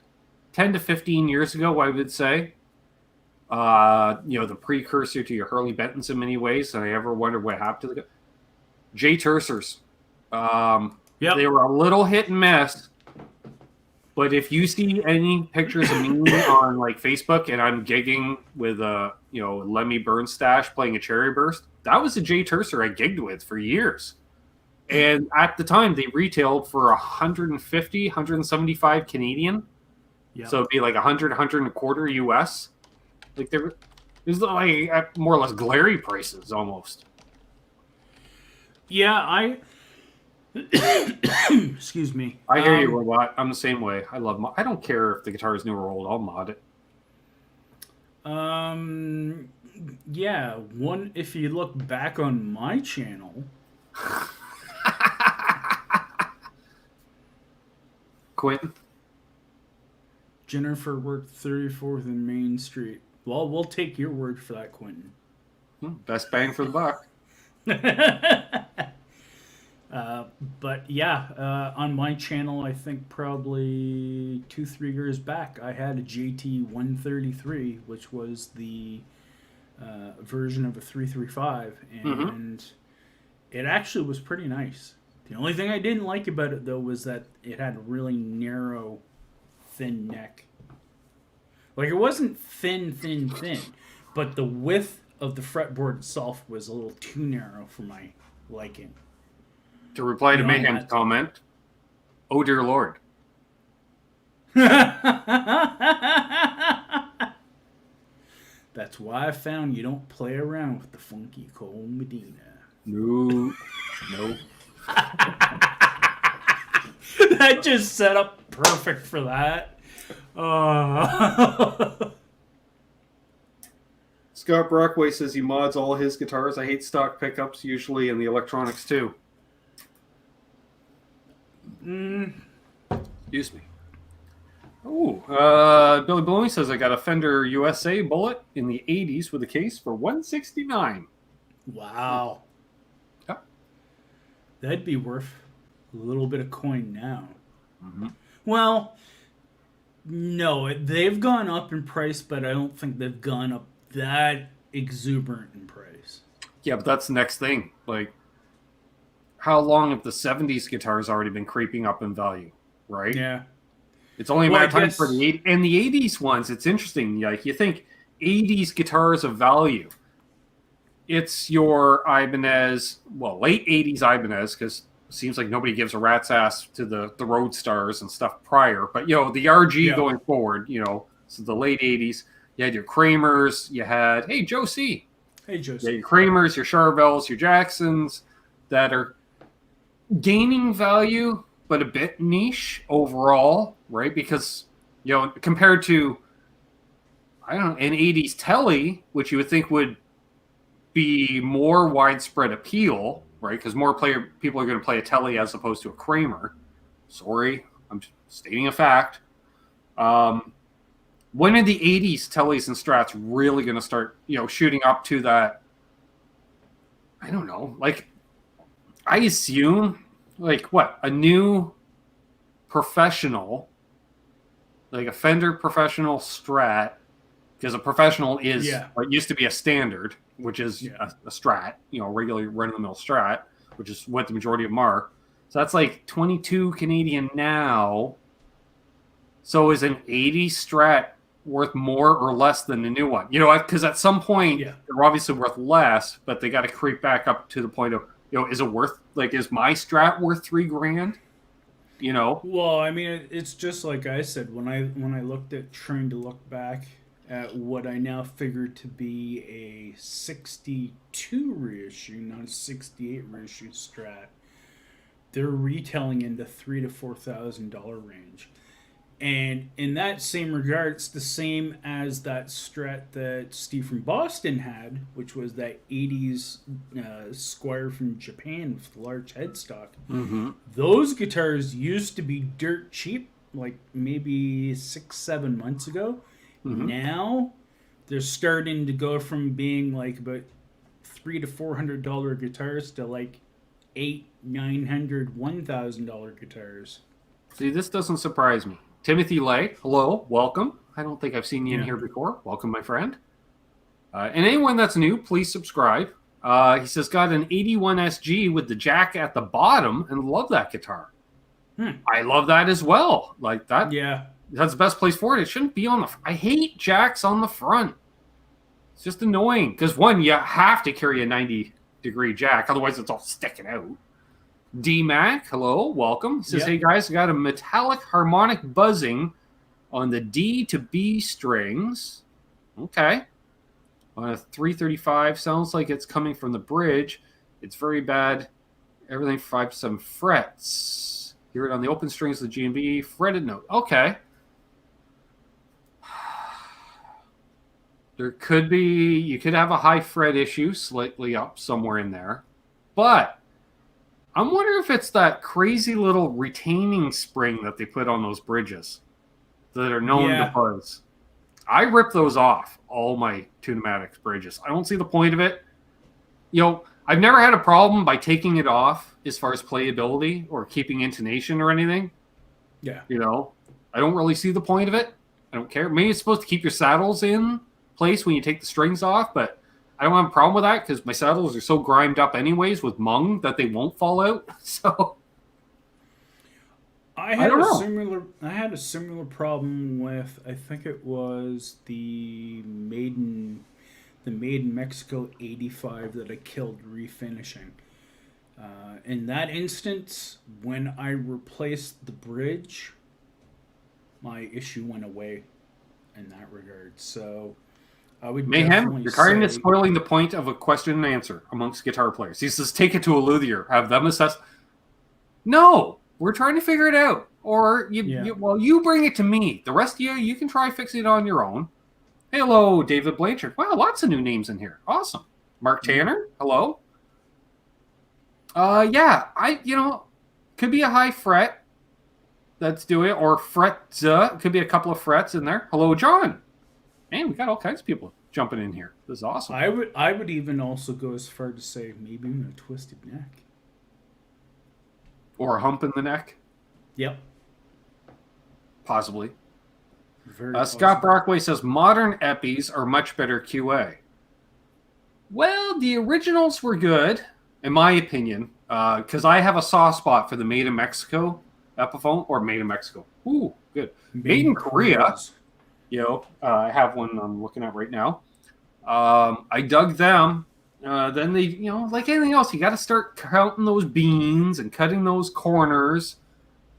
to 15 years ago, I would say. The precursor to your Hurley Bentons in many ways. And I ever wondered what happened to the J Tersers. They were a little hit and miss. But if you see any pictures of me on like Facebook and I'm gigging with Lemmy Burnstash playing a Cherry Burst, that was a J Terser I gigged with for years. And at the time they retailed for 150, 175 Canadian. Yep. So it'd be like 100, 100 and a quarter US. Like it was like at more or less glary prices almost. Yeah, excuse me. I hear you, Robot. I'm the same way. I love I don't care if the guitar is new or old. I'll mod it. Yeah. If you look back on my channel. Quentin? Jennifer worked 34th and Main Street. Well, we'll take your word for that, Quentin. Best bang for the buck. But yeah, on my channel, I think probably 2-3 years back, I had a JT 133, which was the version of a 335, and it actually was pretty nice. The only thing I didn't like about it, though, was that it had a really narrow, thin neck. Like, it wasn't thin, but the width of the fretboard itself was a little too narrow for my liking. To reply to Mayhem's comment, oh dear Lord. That's why I found you don't play around with the funky Cole Medina. No. That just set up perfect for that. Scott Brockway says he mods all his guitars. I hate stock pickups, usually in the electronics too. Excuse me. Oh, Billy Baloney says I got a Fender USA Bullet in the 80s with a case for $169. Wow. Yep. That'd be worth a little bit of coin now. Well, no, they've gone up in price, but I don't think they've gone up that exuberant in price. Yeah, but that's the next thing. Like, how long have the 70s guitars already been creeping up in value, right? Yeah. It's only a matter of time for the 80s. And the 80s ones, it's interesting. Like, you think 80s guitars of value. It's your Ibanez, late 80s Ibanez, because it seems like nobody gives a rat's ass to the Roadstars and stuff prior. But, the RG going forward, so the late 80s, you had your Kramers, you had, hey, Joe C. Hey, Joe C. Yeah, your Kramers, your Charvels, your Jacksons that are gaining value, but a bit niche overall, right? Because, compared to, an 80s Telly, which you would think would be more widespread appeal, right? Because more people are going to play a Telly as opposed to a Kramer. Sorry, I'm stating a fact. When are the 80s Tellys and Strats really going to start, shooting up to that? I don't know. Like, I assume, a new professional, like a Fender professional Strat, because a professional is what used to be a standard, which is a Strat, regular run-of-the-mill Strat, which is what the majority of them are. So that's like 22 Canadian now. So is an 80s Strat worth more or less than the new one? Because at some point they're obviously worth less, but they got to creep back up to the point of, is it worth, is my Strat worth $3,000? Well, I mean, it's just like I said, when I looked at trying to look back at what I now figure to be a 62 reissue, not a 68 reissue Strat, they're retailing in the $3,000 to $4,000 range. And in that same regard, it's the same as that Strat that Steve from Boston had, which was that 80s Squire from Japan with the large headstock. Those guitars used to be dirt cheap, like maybe 6-7 months ago. Now they're starting to go from being like about $300 to $400 guitars to like $800, $900, $1,000 guitars. See, this doesn't surprise me. Timothy Lay, hello, welcome. I don't think I've seen you in here before. Welcome, my friend. And anyone that's new, please subscribe. He says, got an 81 SG with the jack at the bottom and love that guitar. I love that as well. Like that. Yeah. That's the best place for it. It shouldn't be on the... I hate jacks on the front. It's just annoying. Because one, you have to carry a 90-degree jack. Otherwise, it's all sticking out. D-Mac, hello, welcome. Says, hey guys, I got a metallic harmonic buzzing on the D to B strings. Okay. On a 335, sounds like it's coming from the bridge. It's very bad. Everything 5 to 7 frets. Hear it on the open strings of the G and B, fretted note. Okay. There could be, you could have a high fret issue slightly up somewhere in there. But I'm wondering if it's that crazy little retaining spring that they put on those bridges that are known to buzz. I rip those off, all my Tune-o-matics bridges. I don't see the point of it. You know, I've never had a problem by taking it off as far as playability or keeping intonation or anything. Yeah. You know, I don't really see the point of it. I don't care. Maybe it's supposed to keep your saddles in place when you take the strings off, but I don't have a problem with that because my saddles are so grimed up anyways with mung that they won't fall out. So I had a similar problem with, I think it was the Made in Mexico 85 that I killed refinishing. In that instance, when I replaced the bridge, my issue went away in that regard. So I would Mayhem, you're kind of spoiling the point of a question and answer amongst guitar players. He says, take it to a luthier, have them assess. No, we're trying to figure it out. Or you bring it to me. The rest of you can try fixing it on your own. Hello, David Blanchard. Wow, lots of new names in here. Awesome. Mark Tanner, hello. Could be a high fret that's doing it, or fret. Could be a couple of frets in there. Hello, John. Man, we got all kinds of people jumping in here. This is awesome. I would even also go as far to say maybe even a twisted neck. Or a hump in the neck. Yep. Possibly. Scott Brockway says, modern Epis are much better QA. Well, the originals were good, in my opinion, because I have a soft spot for the Made in Mexico Epiphone, or Made in Mexico. Ooh, good. Made in Korea. I have one I'm looking at right now. I dug them. Then they, like anything else, you got to start counting those beans and cutting those corners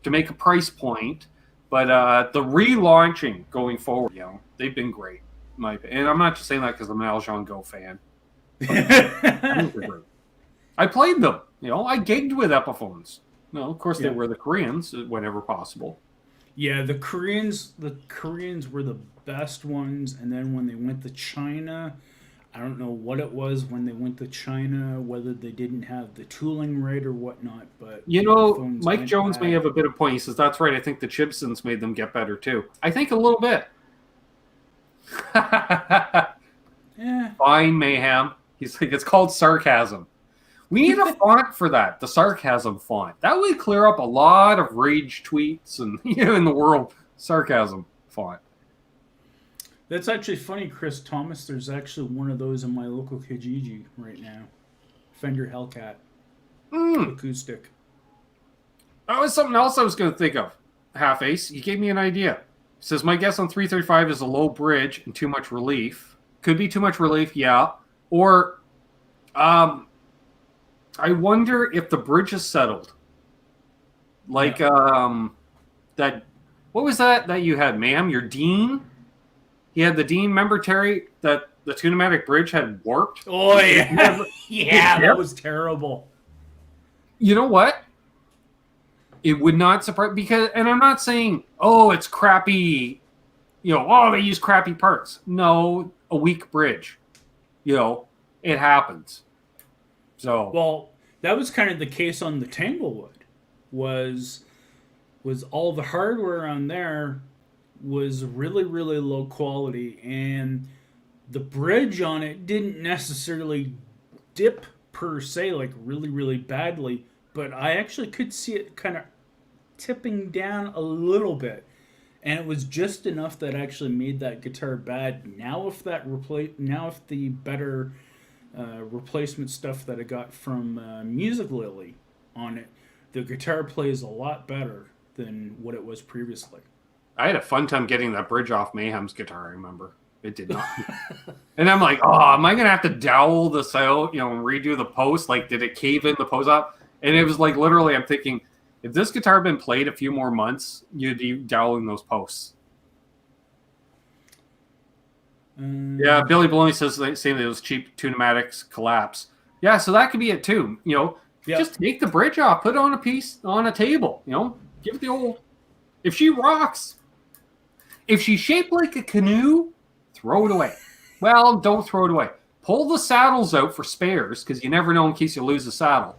to make a price point. But the relaunching going forward, they've been great. And I'm not just saying that because I'm an Al Jean-Go fan. I played them. I gigged with Epiphones. Of course they were the Koreans whenever possible. Yeah, the Koreans were the best ones, and then when they went to China, I don't know what it was when they went to China, whether they didn't have the tooling right or whatnot, but Mike Jones may have a bit of point. He says, that's right, I think the Chibsons made them get better too. I think a little bit. Fine, Mayhem. He's like, it's called sarcasm. We need a font for that, the sarcasm font. That would clear up a lot of rage tweets and in the world, sarcasm font. That's actually funny, Chris Thomas. There's actually one of those in my local Kijiji right now. Fender Hellcat. Acoustic. That was something else I was going to think of. Half Ace, you gave me an idea. He says, my guess on 335 is a low bridge and too much relief. Could be too much relief, yeah. Or, I wonder if the bridge is settled. Like, that, what was that you had, ma'am? Your Dean? He had the Dean, remember, Terry, that the Tune-o-matic bridge had warped? Oh, yeah. That was terrible. You know what? It would not surprise, because, and I'm not saying, it's crappy, they use crappy parts. No, a weak bridge. It happens. So. Well, that was kind of the case on the Tanglewood, was all the hardware on there was really, really low quality, and the bridge on it didn't necessarily dip per se like really, really badly, but I actually could see it kind of tipping down a little bit. And it was just enough that actually made that guitar bad. Now, if the better replacement stuff that I got from Music Lily on it, the guitar plays a lot better than what it was previously. I had a fun time getting that bridge off Mayhem's guitar. I remember it did not, and I'm like, oh, am I gonna have to dowel this out, and redo the post? Like, did it cave in the post up? And it was like literally, I'm thinking, if this guitar had been played a few more months, you'd be doweling those posts. Yeah, Billy Baloney says saying that those cheap Tunamatics collapse. Yeah, so that could be it too. Just take the bridge off, put it on a piece on a table. Give it the old. If she rocks, if she's shaped like a canoe, throw it away. Well, don't throw it away. Pull the saddles out for spares because you never know in case you lose a saddle.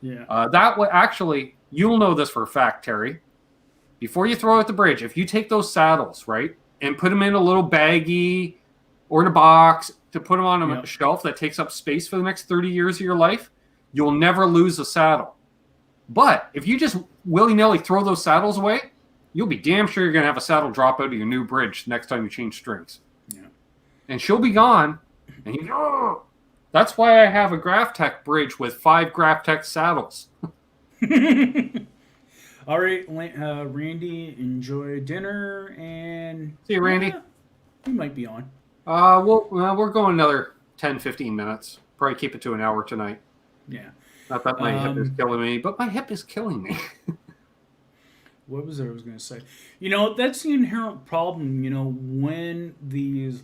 Yeah. That would actually, you'll know this for a fact, Terry. Before you throw out the bridge, if you take those saddles, right, and put them in a little baggie or in a box to put them on a shelf that takes up space for the next 30 years of your life, you'll never lose a saddle. But if you just willy-nilly throw those saddles away, you'll be damn sure you're going to have a saddle drop out of your new bridge next time you change strings. Yeah. And she'll be gone. And that's why I have a Graphtec bridge with 5 Graphtec saddles. All right, Randy, enjoy dinner and see you, Randy. We might be on. We're going another 10, 15 minutes. Probably keep it to an hour tonight. Yeah. Not that my hip is killing me, but my hip is killing me. What was I was going to say? That's the inherent problem. When these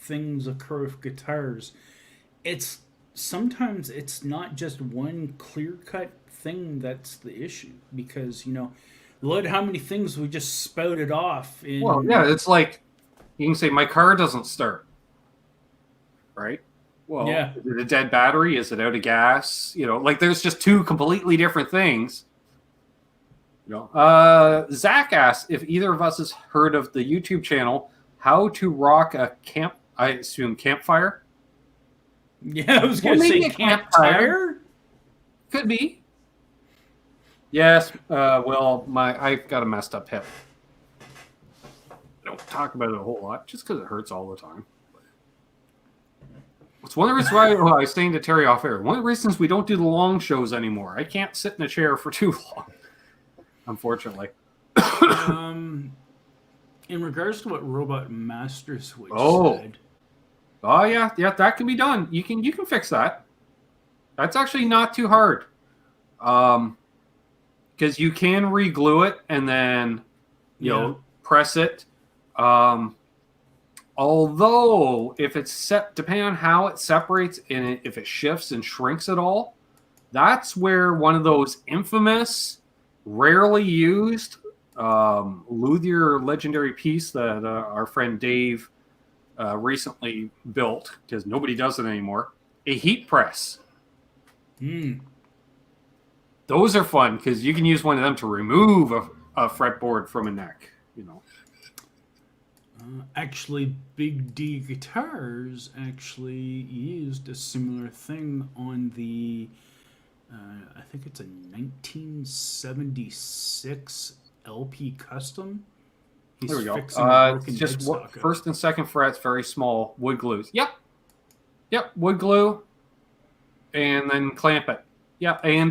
things occur with guitars, sometimes it's not just one clear-cut thing that's the issue, because look at how many things we just spouted off. It's like you can say my car doesn't start, right? Well, is it a dead battery? Is it out of gas? There's just two completely different things. Zach asked if either of us has heard of the YouTube channel How to Rock a Campfire. Yeah, I was going to say campfire. Could be. Yes. I've got a messed up hip. I don't talk about it a whole lot just because it hurts all the time. It's one of the reasons why I was saying to Terry off air. One of the reasons we don't do the long shows anymore. I can't sit in a chair for too long, unfortunately. In regards to what Robot Master Switch said. Oh yeah, that can be done. You can fix that. That's actually not too hard. Because you can re-glue it and then press it. Although if it's depending on how it separates and if it shifts and shrinks at all, that's where one of those infamous, rarely used luthier legendary piece that our friend Dave recently built, because nobody does it anymore, a heat press. Those are fun because you can use one of them to remove a fretboard from a neck. Actually, Big D Guitars actually used a similar thing on the I think it's a 1976 LP Custom. There we go. It's just first and second frets, very small wood glues. Yep, wood glue, and then clamp it. Yeah, and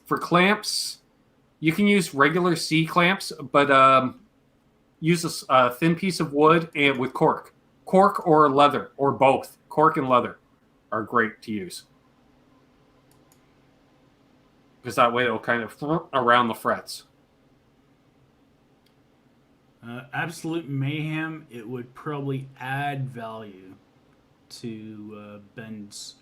for clamps, you can use regular C clamps, but use a thin piece of wood and with cork or leather, or both. Cork and leather are great to use, because that way it'll kind of around the frets. Absolute Mayhem, it would probably add value to Ben's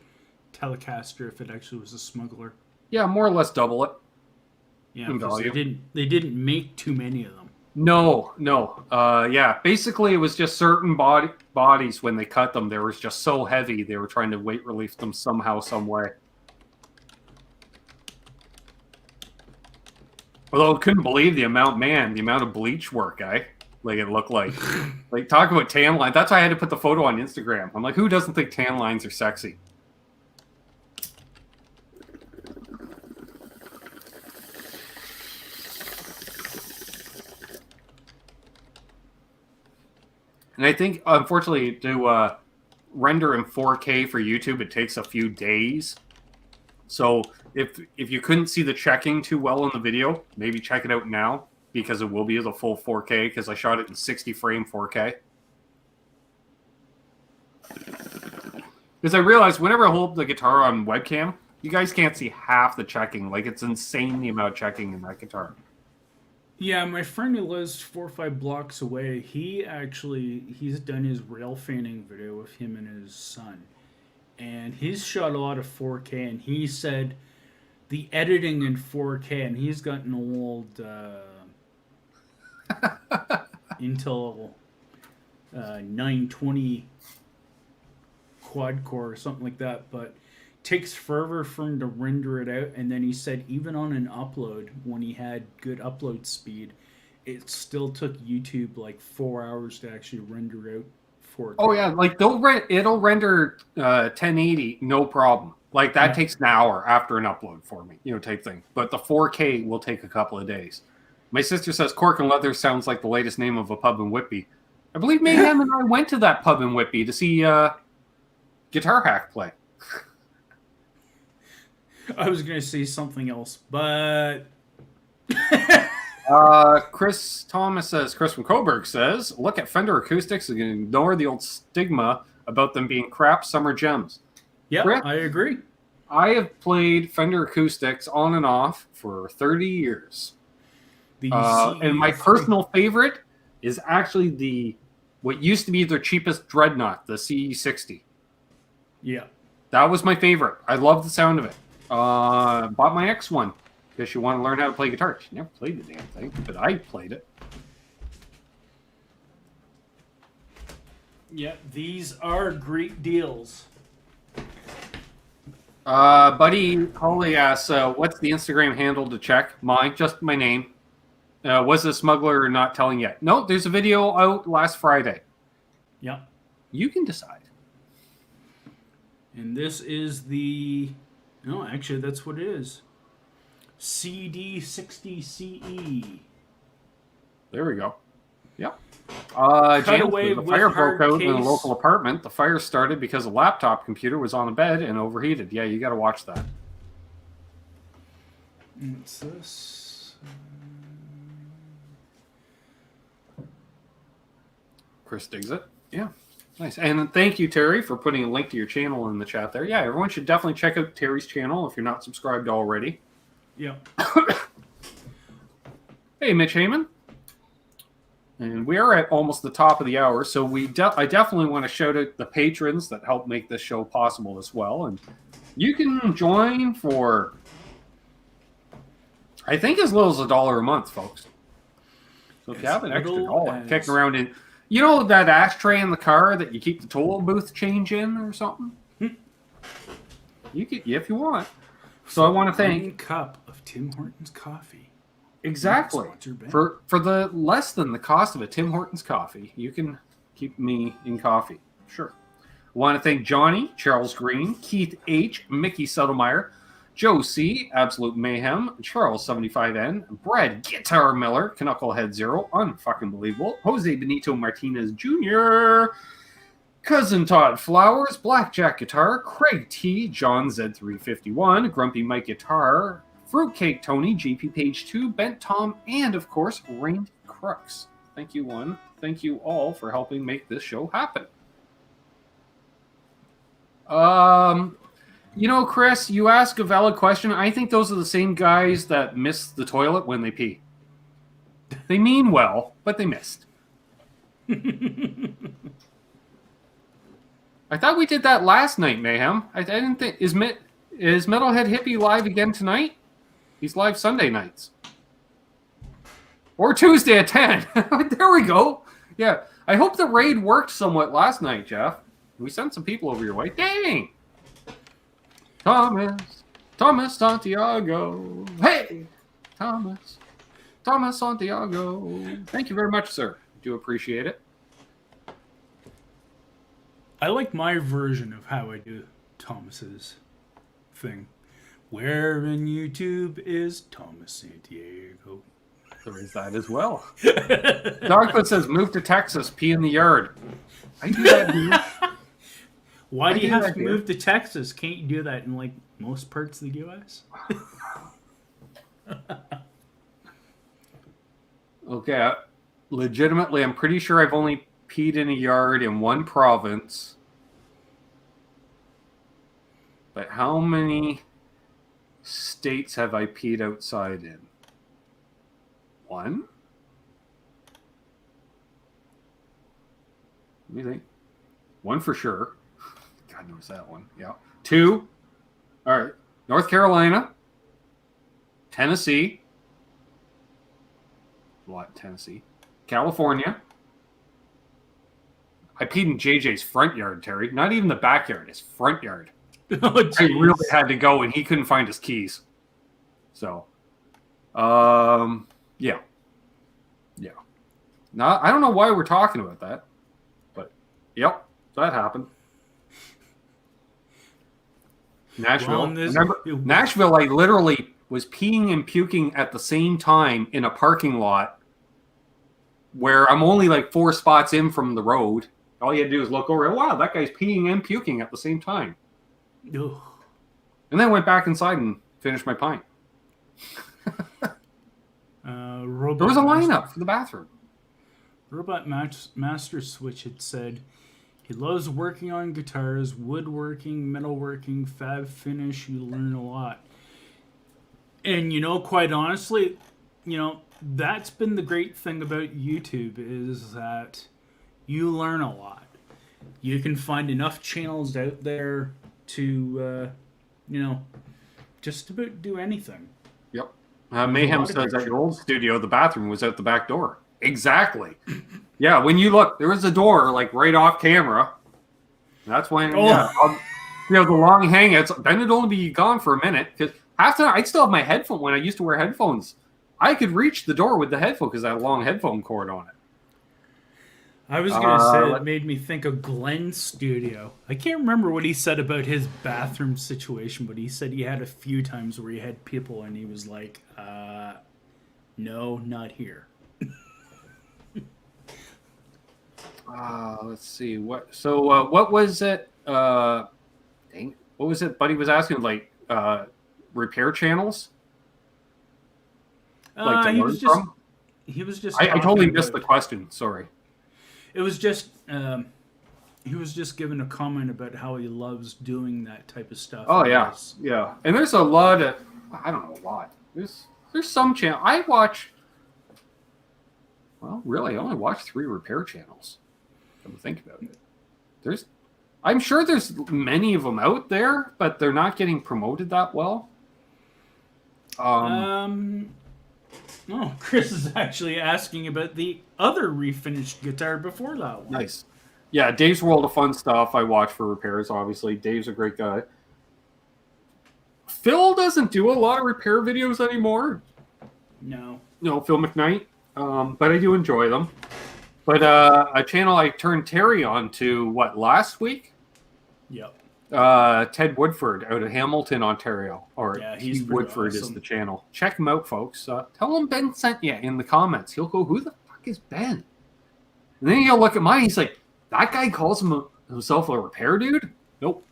Telecaster if it actually was a smuggler. Yeah, more or less double it. Yeah, because they didn't make too many of them. No. Yeah, basically it was just certain bodies when they cut them, they were just so heavy they were trying to weight relief them somehow, some way. Although I couldn't believe the amount of bleach work, like it looked like. Talk about tan lines. That's why I had to put the photo on Instagram. I'm like, who doesn't think tan lines are sexy? And I think, unfortunately, to render in 4K for YouTube, it takes a few days. So if you couldn't see the checking too well in the video, maybe check it out now, because it will be as a full 4K, because I shot it in 60 frame 4K. Because I realized whenever I hold the guitar on webcam, you guys can't see half the checking. Like, it's insane the amount of checking in that guitar. Yeah, my friend who lives 4 or 5 blocks away, he's done his rail fanning video with him and his son. And he's shot a lot of 4K, and he said the editing in 4K, and he's got an old Intel 920 quad core or something like that, but takes forever for him to render it out. And then he said even on an upload, when he had good upload speed, it still took YouTube like 4 hours to actually render out 4K. Oh yeah, like it'll render 1080 no problem. Like that takes an hour after an upload for me, type thing. But the 4K will take a couple of days. My sister says Cork and Leather sounds like the latest name of a pub in Whitby. I believe Mayhem and I went to that pub in Whitby to see Guitar Hack play. I was going to say something else, but... Chris Thomas says, Chris from Coburg says, look at Fender acoustics and ignore the old stigma about them being crap summer gems. Yeah, I agree. I have played Fender acoustics on and off for 30 years. And my personal favorite is actually what used to be their cheapest dreadnought, the CE60. Yeah. That was my favorite. I love the sound of it. Bought my X one because you want to learn how to play guitar. She never played the damn thing, but I played it. Yeah, these are great deals. Buddy Holly asks, what's the Instagram handle to check? Mine, just my name. Was the smuggler not telling yet? No, there's a video out last Friday. Yeah. You can decide. And this is the... No, actually, that's what it is. CD60CE. There we go. Yep. The fire broke out in a local apartment. The fire started because a laptop computer was on a bed and overheated. Yeah, you got to watch that. What's this? Chris digs it. Yeah. Nice. And thank you, Terry, for putting a link to your channel in the chat there. Yeah, everyone should definitely check out Terry's channel if you're not subscribed already. Yeah. Hey, Mitch Heyman. And we are at almost the top of the hour, so I definitely want to shout out the patrons that help make this show possible as well. And you can join for, I think, as little as $1 a month, folks. So if you have an extra dollar kicking around in... You know that ashtray in the car that you keep the toll booth change in or something? You can, if you want. So I want to thank... 1 cup of Tim Hortons coffee. Exactly. For the less than the cost of a Tim Hortons coffee, you can keep me in coffee. Sure. I want to thank Johnny, Charles Green, Keith H., Mickey Settlemeyer, Joe C., Absolute Mayhem, Charles 75N, Brad Guitar Miller, Knucklehead Zero, unfucking believable, Jose Benito Martinez Jr., Cousin Todd Flowers, Blackjack Guitar, Craig T., John Z351, Grumpy Mike Guitar, Fruitcake Tony, GP Page 2, Bent Tom, and of course, Rained Crux. Thank you, one. Thank you all for helping make this show happen. Chris, you ask a valid question. I think those are the same guys that miss the toilet when they pee. They mean well, but they missed. I thought we did that last night, Mayhem. I didn't think... Is Metalhead Hippie live again tonight? He's live Sunday nights. Or Tuesday at 10. There we go. Yeah. I hope the raid worked somewhat last night, Jeff. We sent some people over your way. Dang! Thomas Santiago. Hey! Thomas Santiago. Thank you very much, sir. Do appreciate it. I like my version of how I do Thomas's thing. Where in YouTube is Thomas Santiago? There is that as well. Darko says, move to Texas, pee in the yard. I do that here. Why do you have to move to Texas? Can't you do that in like most parts of the U.S.? Okay, legitimately, I'm pretty sure I've only peed in a yard in one province. But how many states have I peed outside in? One? Let me think. One for sure. God knows that one. Yeah. Two. All right. North Carolina. Tennessee. What? Tennessee. California. I peed in JJ's front yard, Terry. Not even the backyard. His front yard. Oh, I really had to go, and he couldn't find his keys. So, yeah. Now, I don't know why we're talking about that, but yep, that happened. Nashville. Remember, Nashville, I literally was peeing and puking at the same time in a parking lot where I'm only like 4 spots in from the road. All you had to do is look over. Wow, that guy's peeing and puking at the same time. Ugh. And then went back inside and finished my pint. There was a lineup for the bathroom. Robot Master Switch had said he loves working on guitars, woodworking, metalworking, fab finish. You learn a lot. And, quite honestly, that's been the great thing about YouTube is that you learn a lot. You can find enough channels out there to, just about do anything. Yep. Mayhem says at your old studio, the bathroom was out the back door. Exactly. Yeah, when you look, there was a door like right off camera. That's when, the long hangouts. Ben would only be gone for a minute because after I'd still have my headphone. When I used to wear headphones, I could reach the door with the headphone because I had a long headphone cord on it. I was going to say it made me think of Glenn's studio. I can't remember what he said about his bathroom situation, but he said he had a few times where he had people and he was like, no, not here. Let's see. What was it? What was it Buddy was asking? Like repair channels? Like to learn from? He was just I totally missed the question. Sorry. It was just he was just giving a comment about how he loves doing that type of stuff. Oh yeah, yeah. And there's a lot of I don't know a lot. There's some channel I watch. Well, really, I only watch 3 repair channels. Come to think about it, I'm sure there's many of them out there, but they're not getting promoted that well. No, Chris is actually asking about the other refinished guitar before that one. Nice. Yeah, Dave's World of Fun Stuff I watch for repairs, obviously. Dave's a great guy. Phil doesn't do a lot of repair videos anymore. No, Phil McKnight. But I do enjoy them. But a channel I turned Terry on to, last week? Yep. Ted Woodford out of Hamilton, Ontario. He's Woodford awesome. is the channel. Check him out, folks. Tell him Ben sent you in the comments. He'll go, who the fuck is Ben? And then he'll look at mine. He's like, that guy calls himself a repair dude? Nope.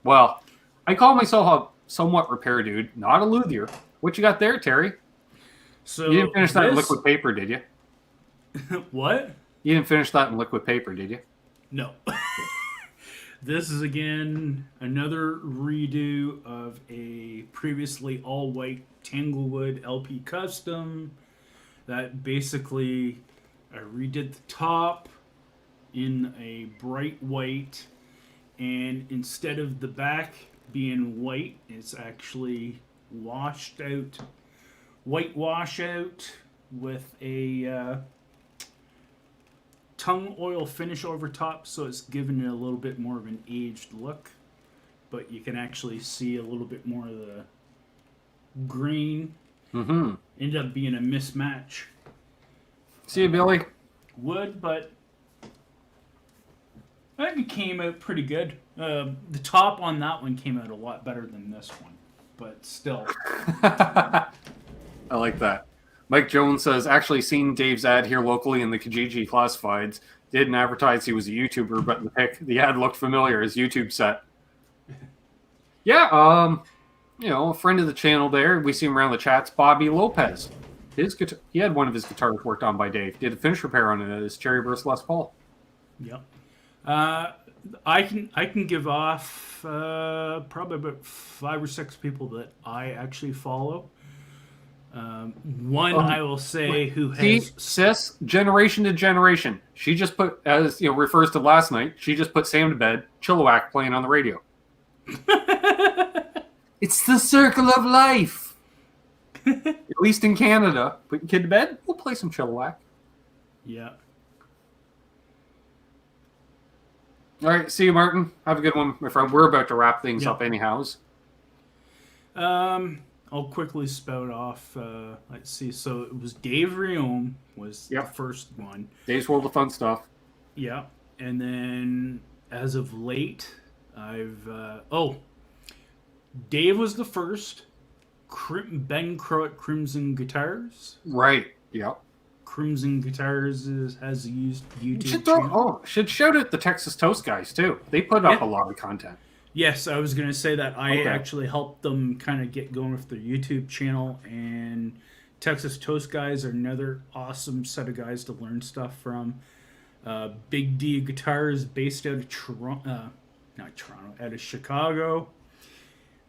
Well, I call myself a somewhat repair dude, not a luthier. What you got there, Terry? So you didn't finish that in liquid paper, did you? What? You didn't finish that in liquid paper, did you? No. This is, again, another redo of a previously all-white Tanglewood LP Custom that basically I redid the top in a bright white, and instead of the back being white, it's actually washed out, white washout with a tongue oil finish over top, so it's given it a little bit more of an aged look, but you can actually see a little bit more of the green. Mm-hmm. Ended up being a mismatch. See you, Billy. Wood, but I think it came out pretty good. The top on that one came out a lot better than this one, but still. I like that. Mike Jones says, actually seen Dave's ad here locally in the Kijiji Classifieds. Didn't advertise he was a YouTuber, but the ad looked familiar. His YouTube set. Yeah, a friend of the channel there. We see him around the chats. Bobby Lopez. He had one of his guitars worked on by Dave. Did a finish repair on it at his Cherry Burst Les Paul. Yep. I can give off probably about 5 or 6 people that I actually follow. One I will say who has sis generation to generation. She just put, as refers to last night. She just put Sam to bed. Chilliwack playing on the radio. It's the circle of life. At least in Canada. Put your kid to bed. We'll play some Chilliwack. Yeah. All right. See you, Martin. Have a good one, my friend. We're about to wrap things up anyhows. I'll quickly spout off. Let's see. So it was Dave Riome was the first one. Dave's World of Fun Stuff. Yeah. And then as of late, I've... Dave was the first. Ben Crow Crimson Guitars. Right. Yep. Crimson Guitars has used YouTube channel. Should shout out the Texas Toast guys, too. They put up a lot of content. Yes, I was going to say that. I actually helped them kind of get going with their YouTube channel, and Texas Toast guys are another awesome set of guys to learn stuff from. Big D Guitars, based out of out of Chicago.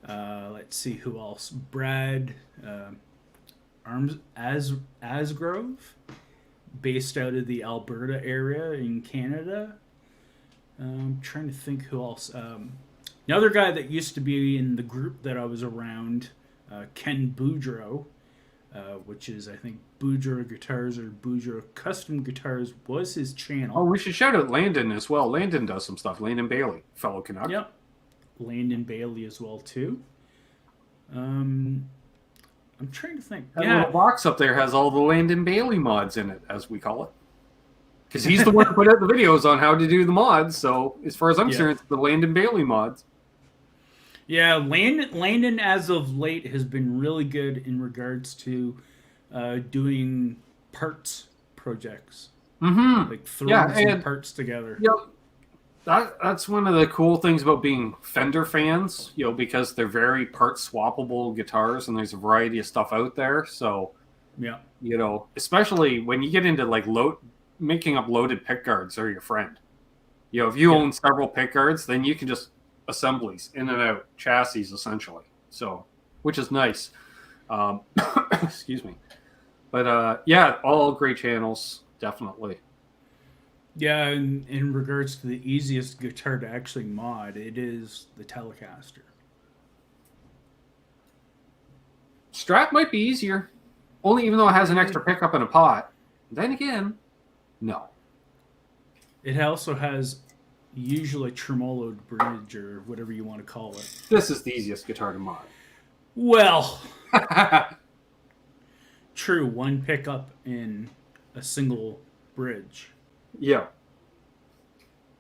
Let's see who else. Brad Asgrove, based out of the Alberta area in Canada. I'm trying to think who else. Another guy that used to be in the group that I was around, Ken Boudreau, which is, I think, Boudreau Guitars or Boudreau Custom Guitars was his channel. Oh, we should shout out Landon as well. Landon does some stuff. Landon Bailey, fellow Canuck. Yep. Landon Bailey as well, too. I'm trying to think. That little box up there has all the Landon Bailey mods in it, as we call it. Because he's the one who put out the videos on how to do the mods. So, as far as I'm concerned, it's the Landon Bailey mods. Yeah, Landon, as of late, has been really good in regards to doing parts projects. Mm-hmm. Like throwing some parts together. Yep. That's one of the cool things about being Fender fans, because they're very part swappable guitars, and there's a variety of stuff out there. So, especially when you get into like making up loaded pick guards are your friend. If you own several pick guards, then you can just assemblies in and out chassis essentially. So, which is nice. Excuse me. But all great channels, definitely. Yeah, in regards to the easiest guitar to actually mod, it is the Telecaster. Strat might be easier, only even though it has an extra pickup and a pot. Then again, no. It also has usually tremoloed bridge or whatever you want to call it. This is the easiest guitar to mod. Well, true, one pickup in a single bridge. Yeah.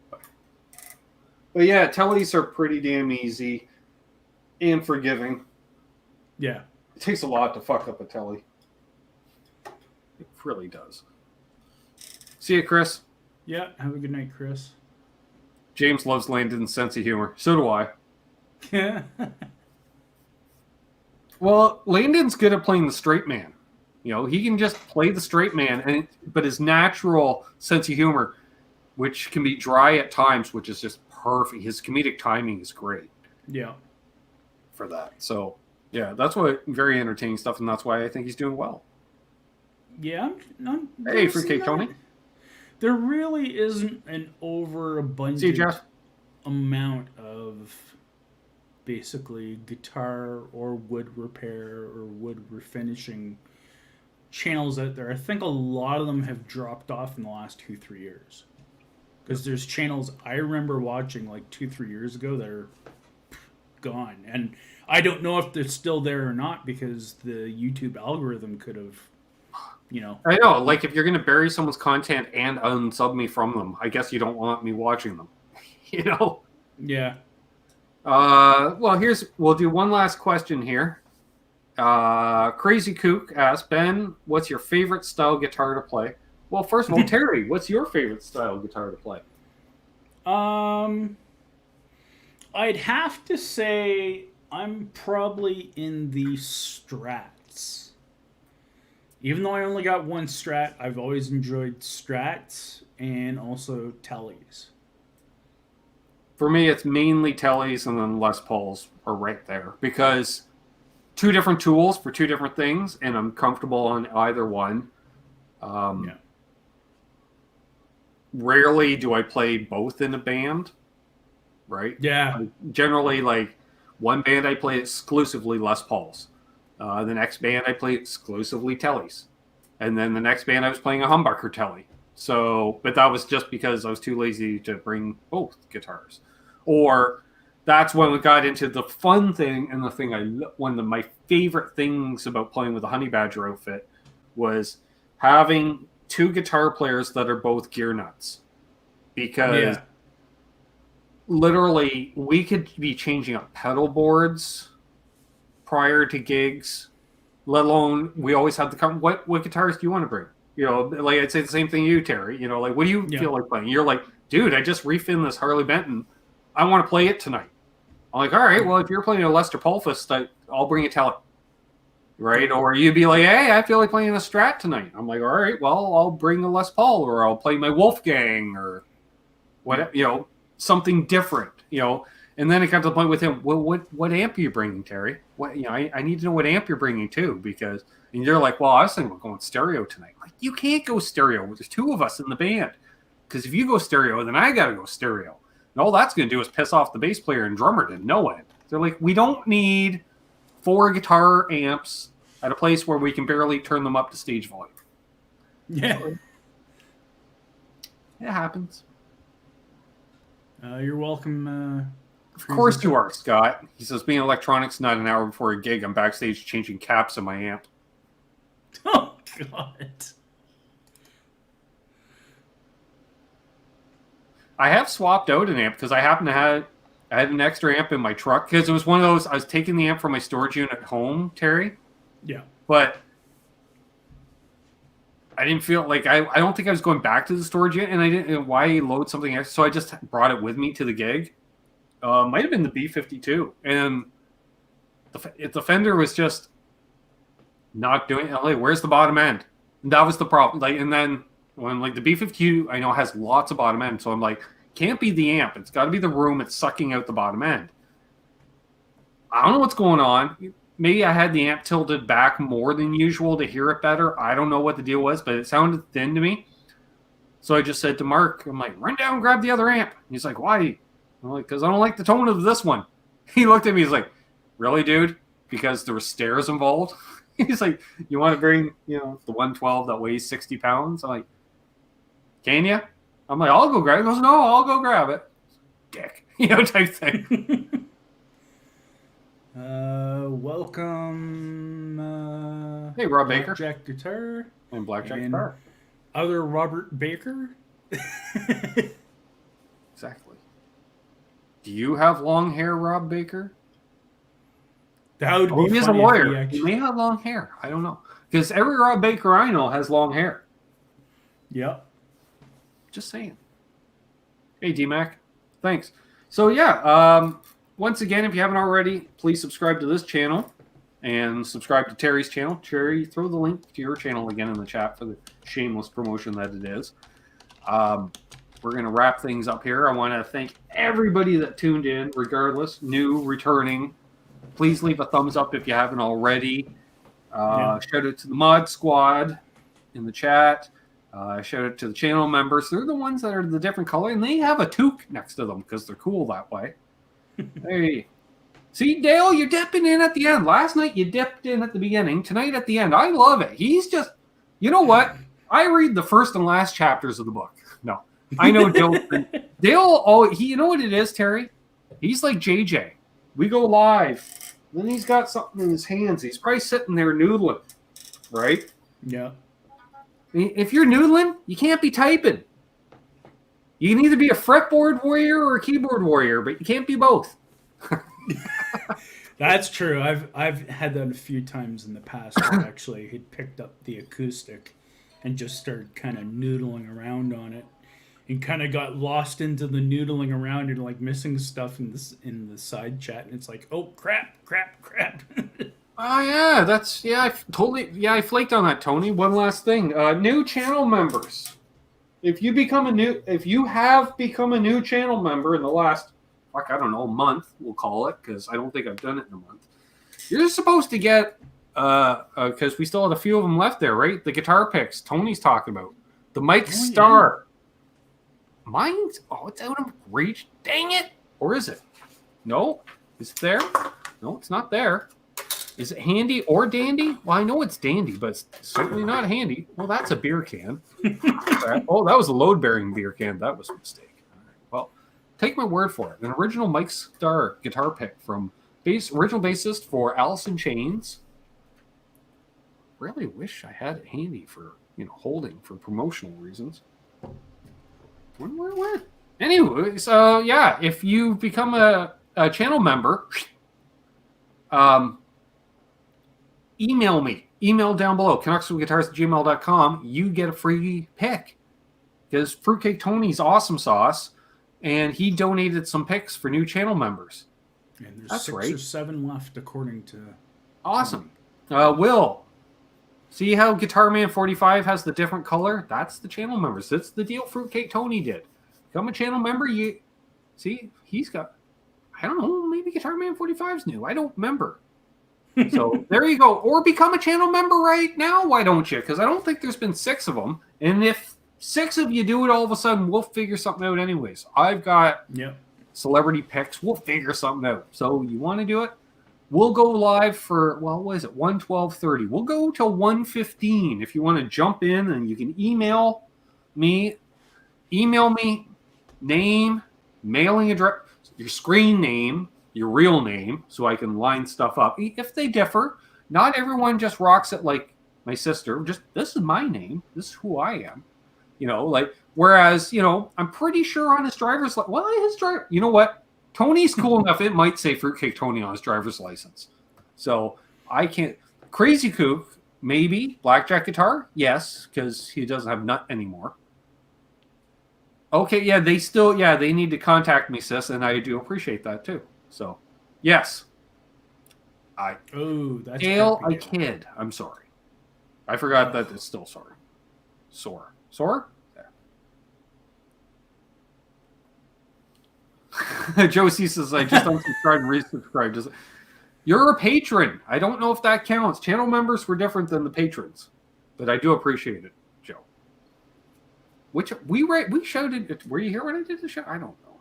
But yeah, tellies are pretty damn easy and forgiving. Yeah. It takes a lot to fuck up a telly. It really does. See you, Chris. Yeah, have a good night, Chris. James loves Landon's sense of humor. So do I. Yeah. Well, Landon's good at playing the straight man. He can just play the straight man, but his natural sense of humor, which can be dry at times, which is just perfect. His comedic timing is great. Yeah. For that. So, yeah, that's why very entertaining stuff, and that's why I think he's doing well. Yeah. Hey, Fruitcake Tony. There really isn't an overabundant amount of basically guitar or wood repair or wood refinishing channels out there. I think a lot of them have dropped off in the last 2-3 years. Because there's channels I remember watching like 2-3 years ago that are gone. And I don't know if they're still there or not because the YouTube algorithm could have, I know, like if you're going to bury someone's content and unsub me from them, I guess you don't want me watching them. Yeah. Well, we'll do one last question here. Crazy Kook asked, Ben, what's your favorite style guitar to play? Well, first of all, Terry, what's your favorite style guitar to play? I'd have to say I'm probably in the Strats. Even though I only got one Strat, I've always enjoyed Strats and also Tellys. For me, it's mainly Tellys and then Les Pauls are right there because two different tools for two different things, and I'm comfortable on either one. Yeah. Rarely do I play both in a band, right? Yeah. Generally, like one band I play exclusively Les Pauls. The next band I play exclusively Tellys. And then the next band I was playing a humbucker Telly. So, but that was just because I was too lazy to bring both guitars. Or that's when we got into the fun thing, and the thing one of my favorite things about playing with the Honey Badger outfit was having two guitar players that are both gear nuts. Because literally we could be changing up pedal boards prior to gigs, let alone we always have the what guitars do you want to bring? You know, like I'd say the same thing to you, Terry. You know, like what do you feel like playing? You're like, dude, I just refinned this Harley Benton. I want to play it tonight. I'm like, all right, well, if you're playing a Lester Pulfist, I'll bring a Tele. Right? Or you'd be like, hey, I feel like playing a Strat tonight. I'm like, all right, well, I'll bring a Les Paul, or I'll play my Wolfgang, or what, you know, something different, you know. And then it got to the point with him, well, what amp are you bringing, Terry? What, you know, I need to know what amp you're bringing too, because, and you're like, well, I was thinking we're going stereo tonight. Like, you can't go stereo. There's two of us in the band. Because if you go stereo, then I got to go stereo. And all that's going to do is piss off the bass player and drummer to no end. They're like, we don't need 4 guitar amps at a place where we can barely turn them up to stage volume. Yeah. It happens. You're welcome. Of course you are, Scott. He says, being electronics, not an hour before a gig, I'm backstage changing caps on my amp. Oh, God. I have swapped out an amp because I happen to have I had an extra amp in my truck because it was one of those, I was taking the amp from my storage unit home, Terry. Yeah. But I didn't feel like, I don't think I was going back to the storage unit, and I didn't, why load something extra? So I just brought it with me to the gig. Might have been the B-52. And the Fender was just not doing it. Like, where's the bottom end? And that was the problem. Like, and then when like the B-52, I know has lots of bottom end. So I'm like, can't be the amp. It's got to be the room. It's sucking out the bottom end. I don't know what's going on. Maybe I had the amp tilted back more than usual to hear it better. I don't know what the deal was, but it sounded thin to me. So I just said to Mark, I'm like, run down and grab the other amp. He's like, why? I'm like, because I don't like the tone of this one. He looked at me, he's like, really, dude? Because there were stairs involved? He's like, you want to bring, you know, the 112 that weighs 60 pounds? I'm like, can you? I'm like, I'll go grab it. He goes, no, I'll go grab it. Dick. You know, type thing. Welcome. Hey, Rob Baker. Blackjack Guitar. And Blackjack Guitar. Other Robert Baker. Exactly. Do you have long hair, Rob Baker? That would be He is a lawyer. He may have long hair. I don't know. Because every Rob Baker I know has long hair. Yep. Just saying. Hey, D-Mac. Thanks. So, yeah. Once again, if you haven't already, please subscribe to this channel and subscribe to Terry's channel. Terry, throw the link to your channel again in the chat for the shameless promotion that it is. We're going to wrap things up here. I want to thank everybody that tuned in, regardless, new, returning. Please leave a thumbs up if you haven't already. Shout out to the Mod Squad in the chat. Shout out to the channel members. They're the ones that are the different color, and they have a toque next to them because they're cool that way. Hey. See, Dale, you're dipping in at the end. Last night you dipped in at the beginning. Tonight at the end. I love it. He's just, you know what? I read the first and last chapters of the book. No, I know Dale. You know what it is, Terry? He's like JJ. We go live. Then he's got something in his hands. He's probably sitting there noodling, right? Yeah. If you're noodling, you can't be typing. You can either be a fretboard warrior or a keyboard warrior, but you can't be both. That's true. I've had that a few times in the past where actually he'd picked up the acoustic and just started kind of noodling around on it and kind of got lost into the noodling around and like missing stuff in the side chat, and it's like, oh crap. Oh yeah, I flaked on that, Tony. One last thing, new channel members. If you have become a new channel member in the last, month, we'll call it, because I don't think I've done it in a month. You're supposed to get, because we still had a few of them left there, right? The guitar picks Tony's talking about, the Mike Star. Yeah. Mine's it's out of reach. Dang it! Or is it? No, is it there? No, it's not there. Is it handy or dandy? Well, I know it's dandy, but it's certainly not handy. Well, that's a beer can. Oh, that was a load-bearing beer can. That was a mistake. All right. Well, take my word for it. An original Mike Starr guitar pick from original bassist for Alice in Chains. Really wish I had it handy for holding for promotional reasons. Where? Anyway, so yeah, if you become a channel member, email me. Email down below, canucksguitars@gmail.com. You get a free pick. Because Fruitcake Tony's awesome sauce, and he donated some picks for new channel members. And there's 6 or 7 left, according to... Awesome. Will, see how Guitar Man 45 has the different color? That's the channel members. That's the deal Fruitcake Tony did. Become a channel member, he's got... I don't know, maybe Guitar Man 45's new. I don't remember. So there you go. Or become a channel member right now. Why don't you? Because I don't think there's been 6 of them. And if 6 of you do it, all of a sudden we'll figure something out anyways. I've got celebrity picks. We'll figure something out. So you want to do it? We'll go live for, what is it? 1:12:30. We'll go till 1:15 if you want to jump in, and you can email me. Email me name, mailing address, your screen name, your real name, so I can line stuff up. If they differ, not everyone just rocks it like my sister. Just, this is my name. This is who I am. Whereas, I'm pretty sure on his driver's license, you know what? Tony's cool enough. It might say Fruitcake Tony on his driver's license. So I can't. Crazy Kook, maybe. Blackjack Guitar, yes, because he doesn't have nut anymore. Okay, yeah, they need to contact me, sis, and I do appreciate that too. So, yes. That's Dale, I kid. I'm sorry. I forgot that it's still sorry. Sore? There. Josie says, I just unsubscribed and resubscribed. You're a patron. I don't know if that counts. Channel members were different than the patrons, but I do appreciate it, Joe. Which we showed it. Were you here when I did the show? I don't know.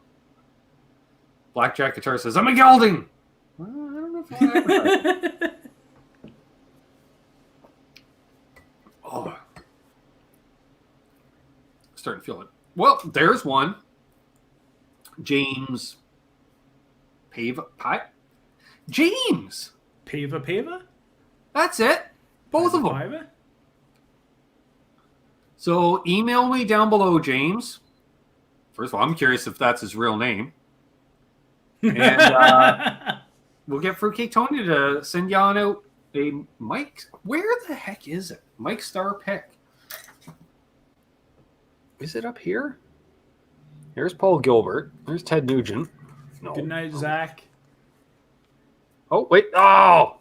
Blackjack Guitar says, I'm a gelding. Well, I don't know if I ever Oh. Starting to feel it. Well, there's one. James Pava. James. Pava? That's it. Both of them. Pava? So email me down below, James. First of all, I'm curious if that's his real name. And we'll get Fruitcake Tony to send you on out a Mike. Where the heck is it? Mike Star pick. Is it up here? Here's Paul Gilbert. There's Ted Nugent. No. Good night, Zach. Oh, wait. Oh!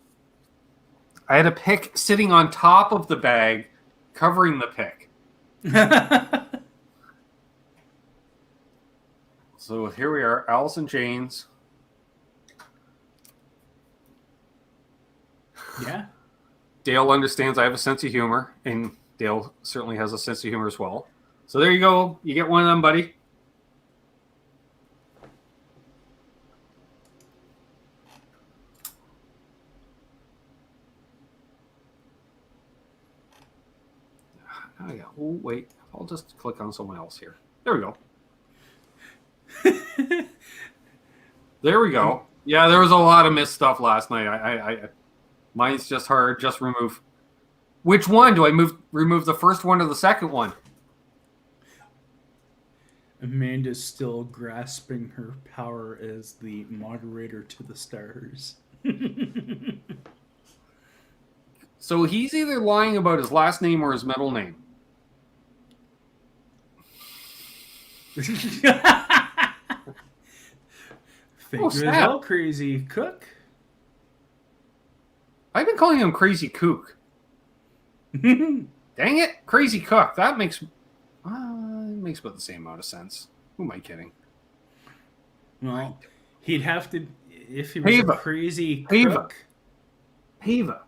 I had a pick sitting on top of the bag, covering the pick. So here we are, Alice in Chains. Yeah. Dale understands I have a sense of humor, and Dale certainly has a sense of humor as well. So there you go. You get one of them, buddy. Oh, yeah. Oh, wait. I'll just click on someone else here. There we go. There we go. Yeah, there was a lot of missed stuff last night. I mine's just hard. Just remove. Which one do I remove the first one or the second one? Amanda's still grasping her power as the moderator to the stars. So he's either lying about his last name or his middle name. Think of it all, Crazy Cook. I've been calling him Crazy Kook. Dang it, Crazy Cook. That makes about the same amount of sense. Who am I kidding? Well, he'd have to if he was a Crazy Cook. Pava.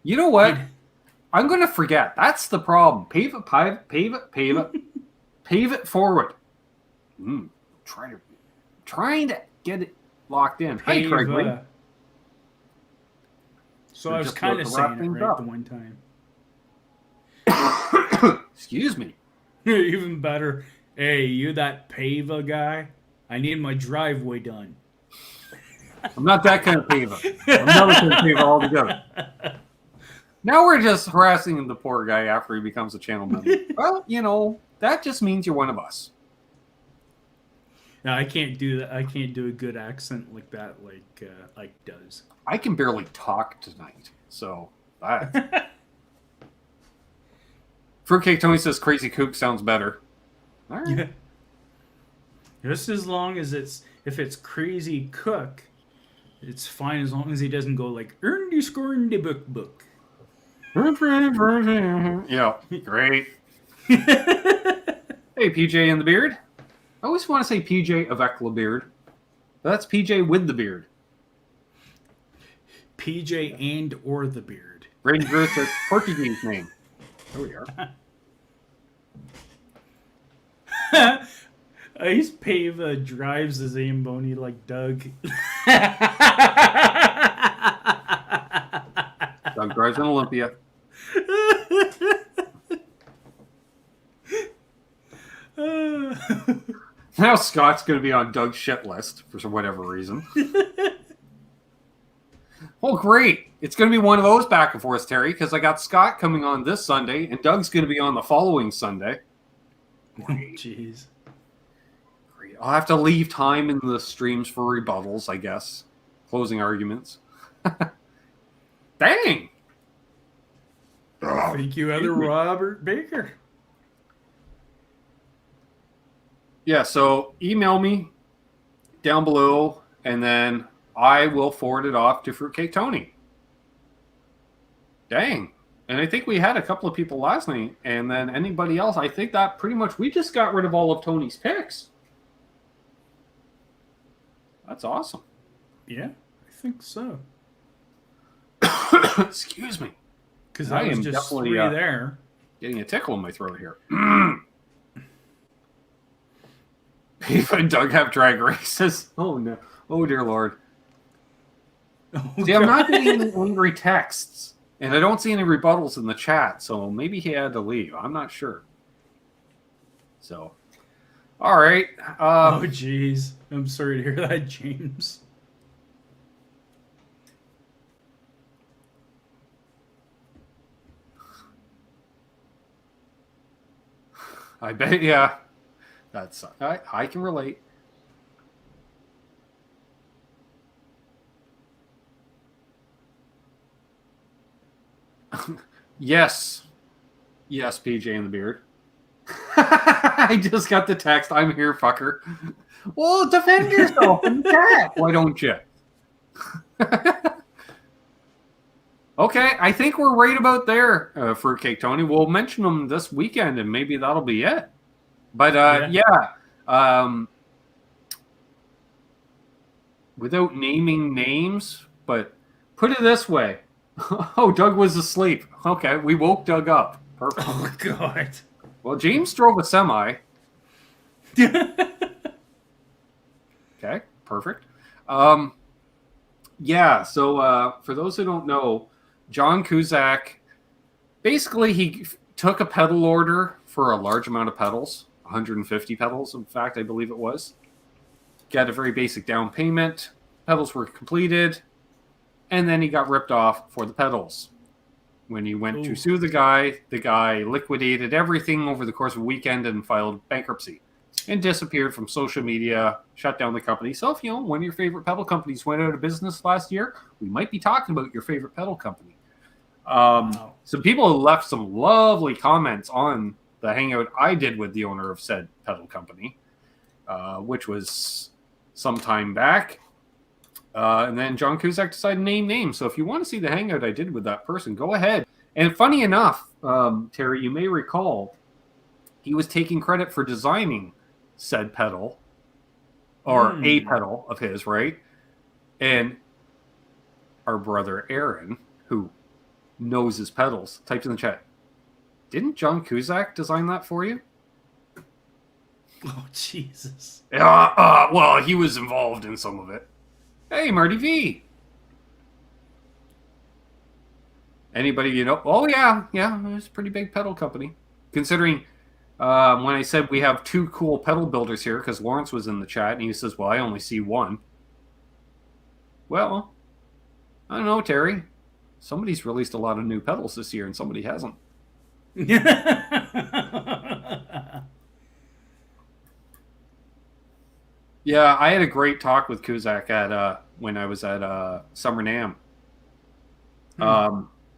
You know what? I'm going to forget. That's the problem. Pave it forward. Trying to get it locked in. Hi, Craig. So I was kind of saying it right the one time. Excuse me. Even better. Hey, you that Pava guy? I need my driveway done. I'm not that kind of Pava. I'm not that kind of Pava altogether. Now we're just harassing the poor guy after he becomes a channel member. Well, you know, that just means you're one of us. No, I can't do that. I can't do a good accent like that, like does. I can barely talk tonight, so that. Fruitcake Tony says Crazy Kook sounds better. All right. Yeah. Just as long as if it's Crazy Cook, it's fine as long as he doesn't go like earned score in the book. Yeah, great. Hey, PJ in the beard. I always want to say PJ avec le beard, but that's PJ with the beard. PJ and or the beard. Braden Gross, a Portuguese name. There we are. Ice Pava drives the Zamboni like Doug. Doug drives an Olympia. Now Scott's going to be on Doug's shit list for whatever reason. Oh, great. It's going to be one of those back and forth, Terry, because I got Scott coming on this Sunday, and Doug's going to be on the following Sunday. Jeez. Great. I'll have to leave time in the streams for rebuttals, I guess. Closing arguments. Dang. Thank you, other Robert Baker. Yeah, so email me down below, and then I will forward it off to Fruitcake Tony. Dang. And I think we had a couple of people last night, and then anybody else. I think that pretty much we just got rid of all of Tony's picks. That's awesome. Yeah, I think so. Excuse me. Because I am just three there. Getting a tickle in my throat here. Eva and Doug have drag races. Oh, no. Oh, dear Lord. Oh, see, I'm not getting any angry texts. And I don't see any rebuttals in the chat. So maybe he had to leave. I'm not sure. So, all right. Oh, jeez. I'm sorry to hear that, James. I bet, yeah. That's I can relate. Yes, PJ in the beard. I just got the text. I'm here, fucker. Well, defend yourself in the chat. Why don't you? Okay, I think we're right about there, Fruitcake Tony. We'll mention them this weekend, and maybe that'll be it. But, without naming names, but put it this way. Oh, Doug was asleep. Okay, we woke Doug up. Perfect. Oh, God. Well, James drove a semi. Okay, perfect. So for those who don't know, John Cusack, basically he took a pedal order for a large amount of pedals, 150 pedals, in fact, I believe it was. Got a very basic down payment. Pedals were completed, and then he got ripped off for the pedals. When he went to sue the guy liquidated everything over the course of a weekend and filed bankruptcy. and disappeared from social media, shut down the company. So if one of your favorite pedal companies went out of business last year, we might be talking about your favorite pedal company. Wow. Some people left some lovely comments on the hangout I did with the owner of said pedal company, which was some time back. And then John Cusack decided to name names. So if you want to see the hangout I did with that person, go ahead. And funny enough, Terry, you may recall, he was taking credit for designing said pedal, or a pedal of his, right? And our brother Aaron, who knows his pedals, typed in the chat, didn't John Cusack design that for you? Oh, Jesus. Well, he was involved in some of it. Hey, Marty V. Anybody you know? Oh, yeah, it's a pretty big pedal company. Considering when I said we have 2 cool pedal builders here, because Lawrence was in the chat, and he says, well, I only see one. Well, I don't know, Terry. Somebody's released a lot of new pedals this year, and somebody hasn't. Yeah, I had a great talk with Cusack at when I was at Summer NAMM.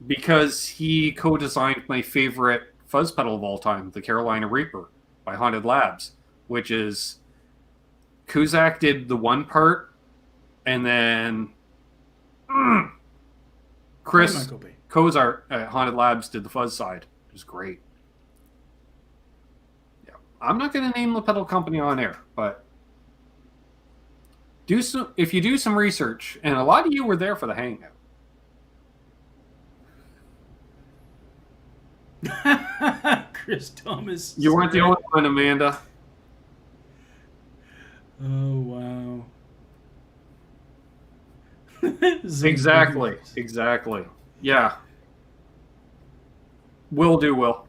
Because he co-designed my favorite fuzz pedal of all time, the Carolina Reaper by Haunted Labs, which is Cusack did the one part, and then Chris Kozar at Haunted Labs did the fuzz side. It was great. Yeah, I'm not going to name the pedal company on air, but if you do some research, and a lot of you were there for the hangout. Chris Thomas. You weren't the only one, Amanda. Oh, wow. Exactly. Yeah. Will do well.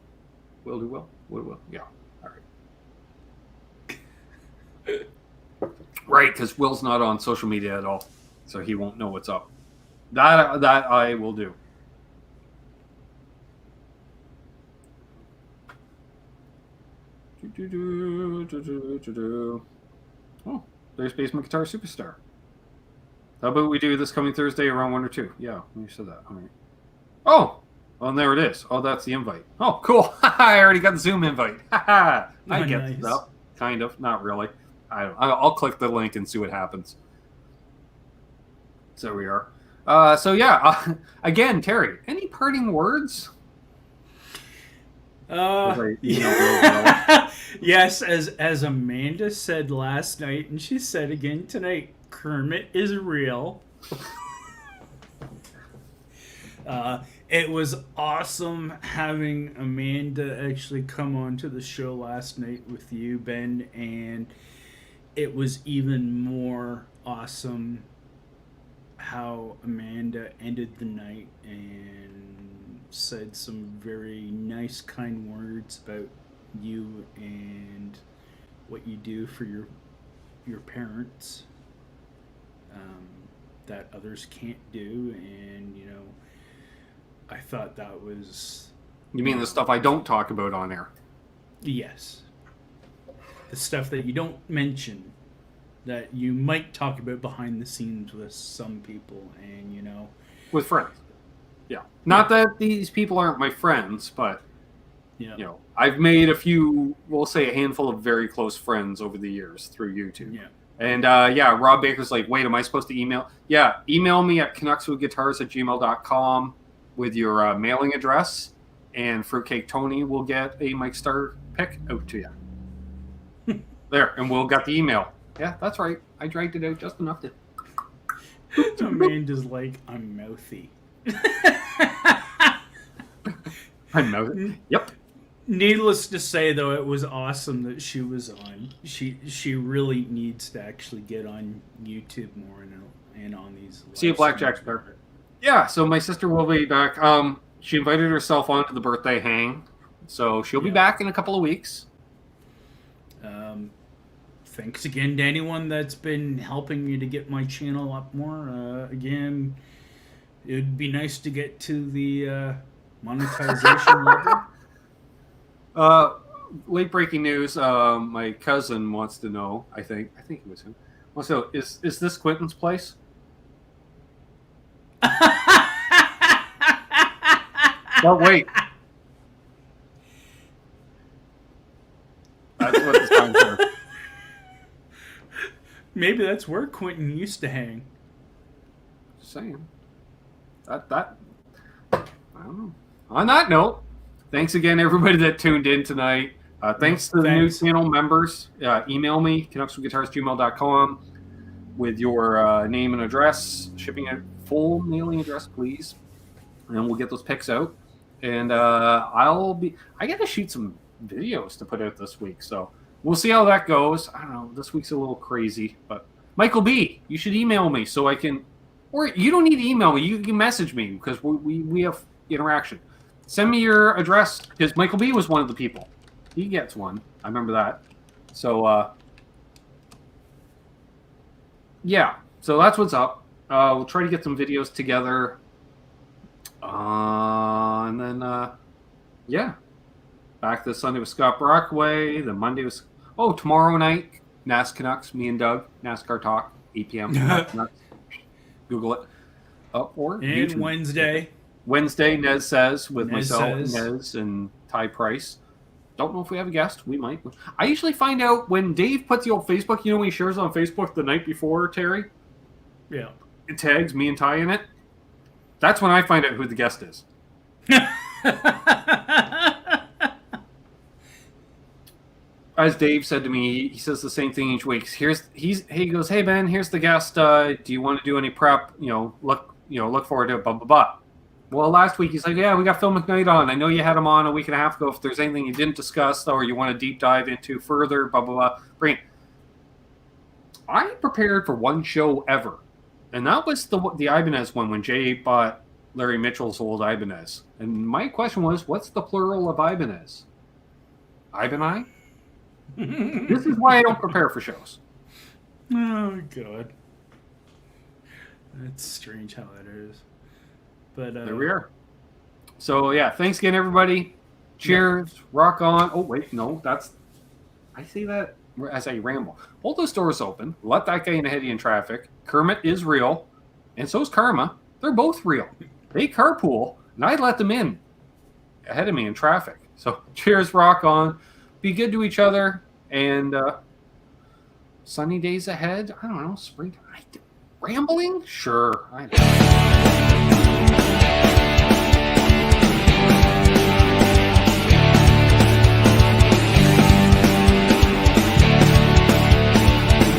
Yeah. All right. Right, because Will's not on social media at all, so he won't know what's up. That I will do. Oh, there's Basement Guitar Superstar. How about we do this coming Thursday around 1 or 2? Yeah, you said that. All right. Oh, well, there it is. Oh, that's the invite. Oh, cool. I already got the Zoom invite. I get it. No, kind of. Not really. I'll click the link and see what happens. So we are. So yeah. Again, Terry, any parting words? Yes, as Amanda said last night, and she said again tonight, Kermit is real. It was awesome having Amanda actually come on to the show last night with you, Ben, and it was even more awesome how Amanda ended the night and said some very nice, kind words about you and what you do for your parents that others can't do. And, you know, I thought that was... You mean the stuff I don't talk about on air? Yes. The stuff that you don't mention, that you might talk about behind the scenes with some people, and, you know... With friends. Yeah. Not that these people aren't my friends, but, yeah, you know, I've made a few, we'll say a handful of very close friends over the years through YouTube. Yeah. And, yeah, Rob Baker's like, wait, am I supposed to email? Yeah, email me at canuckswithguitars@gmail.com with your mailing address, and Fruitcake Tony will get a Mike Star pick out to you. There, and we'll get the email. Yeah, that's right. I dragged it out just enough to... Amanda's like, I'm mouthy. I'm mouthy. Yep. Needless to say, though, it was awesome that she was on. She really needs to actually get on YouTube more and on these. See if Blackjack's better. Yeah, so my sister will be back. She invited herself onto the birthday hang, so she'll be back in a couple of weeks. Thanks again to anyone that's been helping me to get my channel up more. Again, it'd be nice to get to the monetization level. late breaking news. My cousin wants to know. I think it was him. Wants to know, is this Quentin's place? Oh wait. That's what the sign for. Maybe that's where Quentin used to hang. Just saying. That I don't know. On that note, thanks again everybody that tuned in tonight. Thanks to the new channel members. Email me, canucksguitars@gmail.com with your name and address, shipping a full mailing address, please. And then we'll get those pics out. And I got to shoot some videos to put out this week. So we'll see how that goes. I don't know. This week's a little crazy. But Michael B., you should email me so I can, or you don't need to email me. You can message me because we have interaction. Send me your address because Michael B. was one of the people. He gets one. I remember that. So, yeah. So that's what's up. We'll try to get some videos together. And then, yeah. Back this Sunday with Scott Brockway. Then Monday was... Oh, tomorrow night, Canucks, me and Doug. NASCAR Talk, 8 p.m. Google it. Or and YouTube. Wednesday, Nez Says, with myself, Nez, and Ty Price. Don't know if we have a guest. We might. I usually find out when Dave puts the old Facebook, when he shares on Facebook the night before, Terry? Yeah. It tags me and Ty in it. That's when I find out who the guest is. As Dave said to me, he says the same thing each week. He goes, "Hey Ben, here's the guest. Do you want to do any prep? Look forward to it. Blah blah blah." Well, last week he's like, "Yeah, we got Phil McKnight on. I know you had him on a week and a half ago. If there's anything you didn't discuss or you want to deep dive into further, blah blah blah, bring it." I prepared for one show ever, and that was the Ibanez one when Jay bought Larry Mitchell's old Ibanez. And my question was, what's the plural of Ibanez? Ibanez? This is why I don't prepare for shows. Oh, God. That's strange how that is. But there we are. So, yeah, thanks again, everybody. Cheers. Yeah. Rock on. Oh, wait, no, I say that as I ramble. Hold those doors open. Let that guy in ahead of you in traffic. Kermit is real, and so is Karma. They're both real. They carpool, and I let them in ahead of me in traffic. So, cheers, rock on. Be good to each other, and sunny days ahead. I don't know, springtime. Rambling? Sure. I know.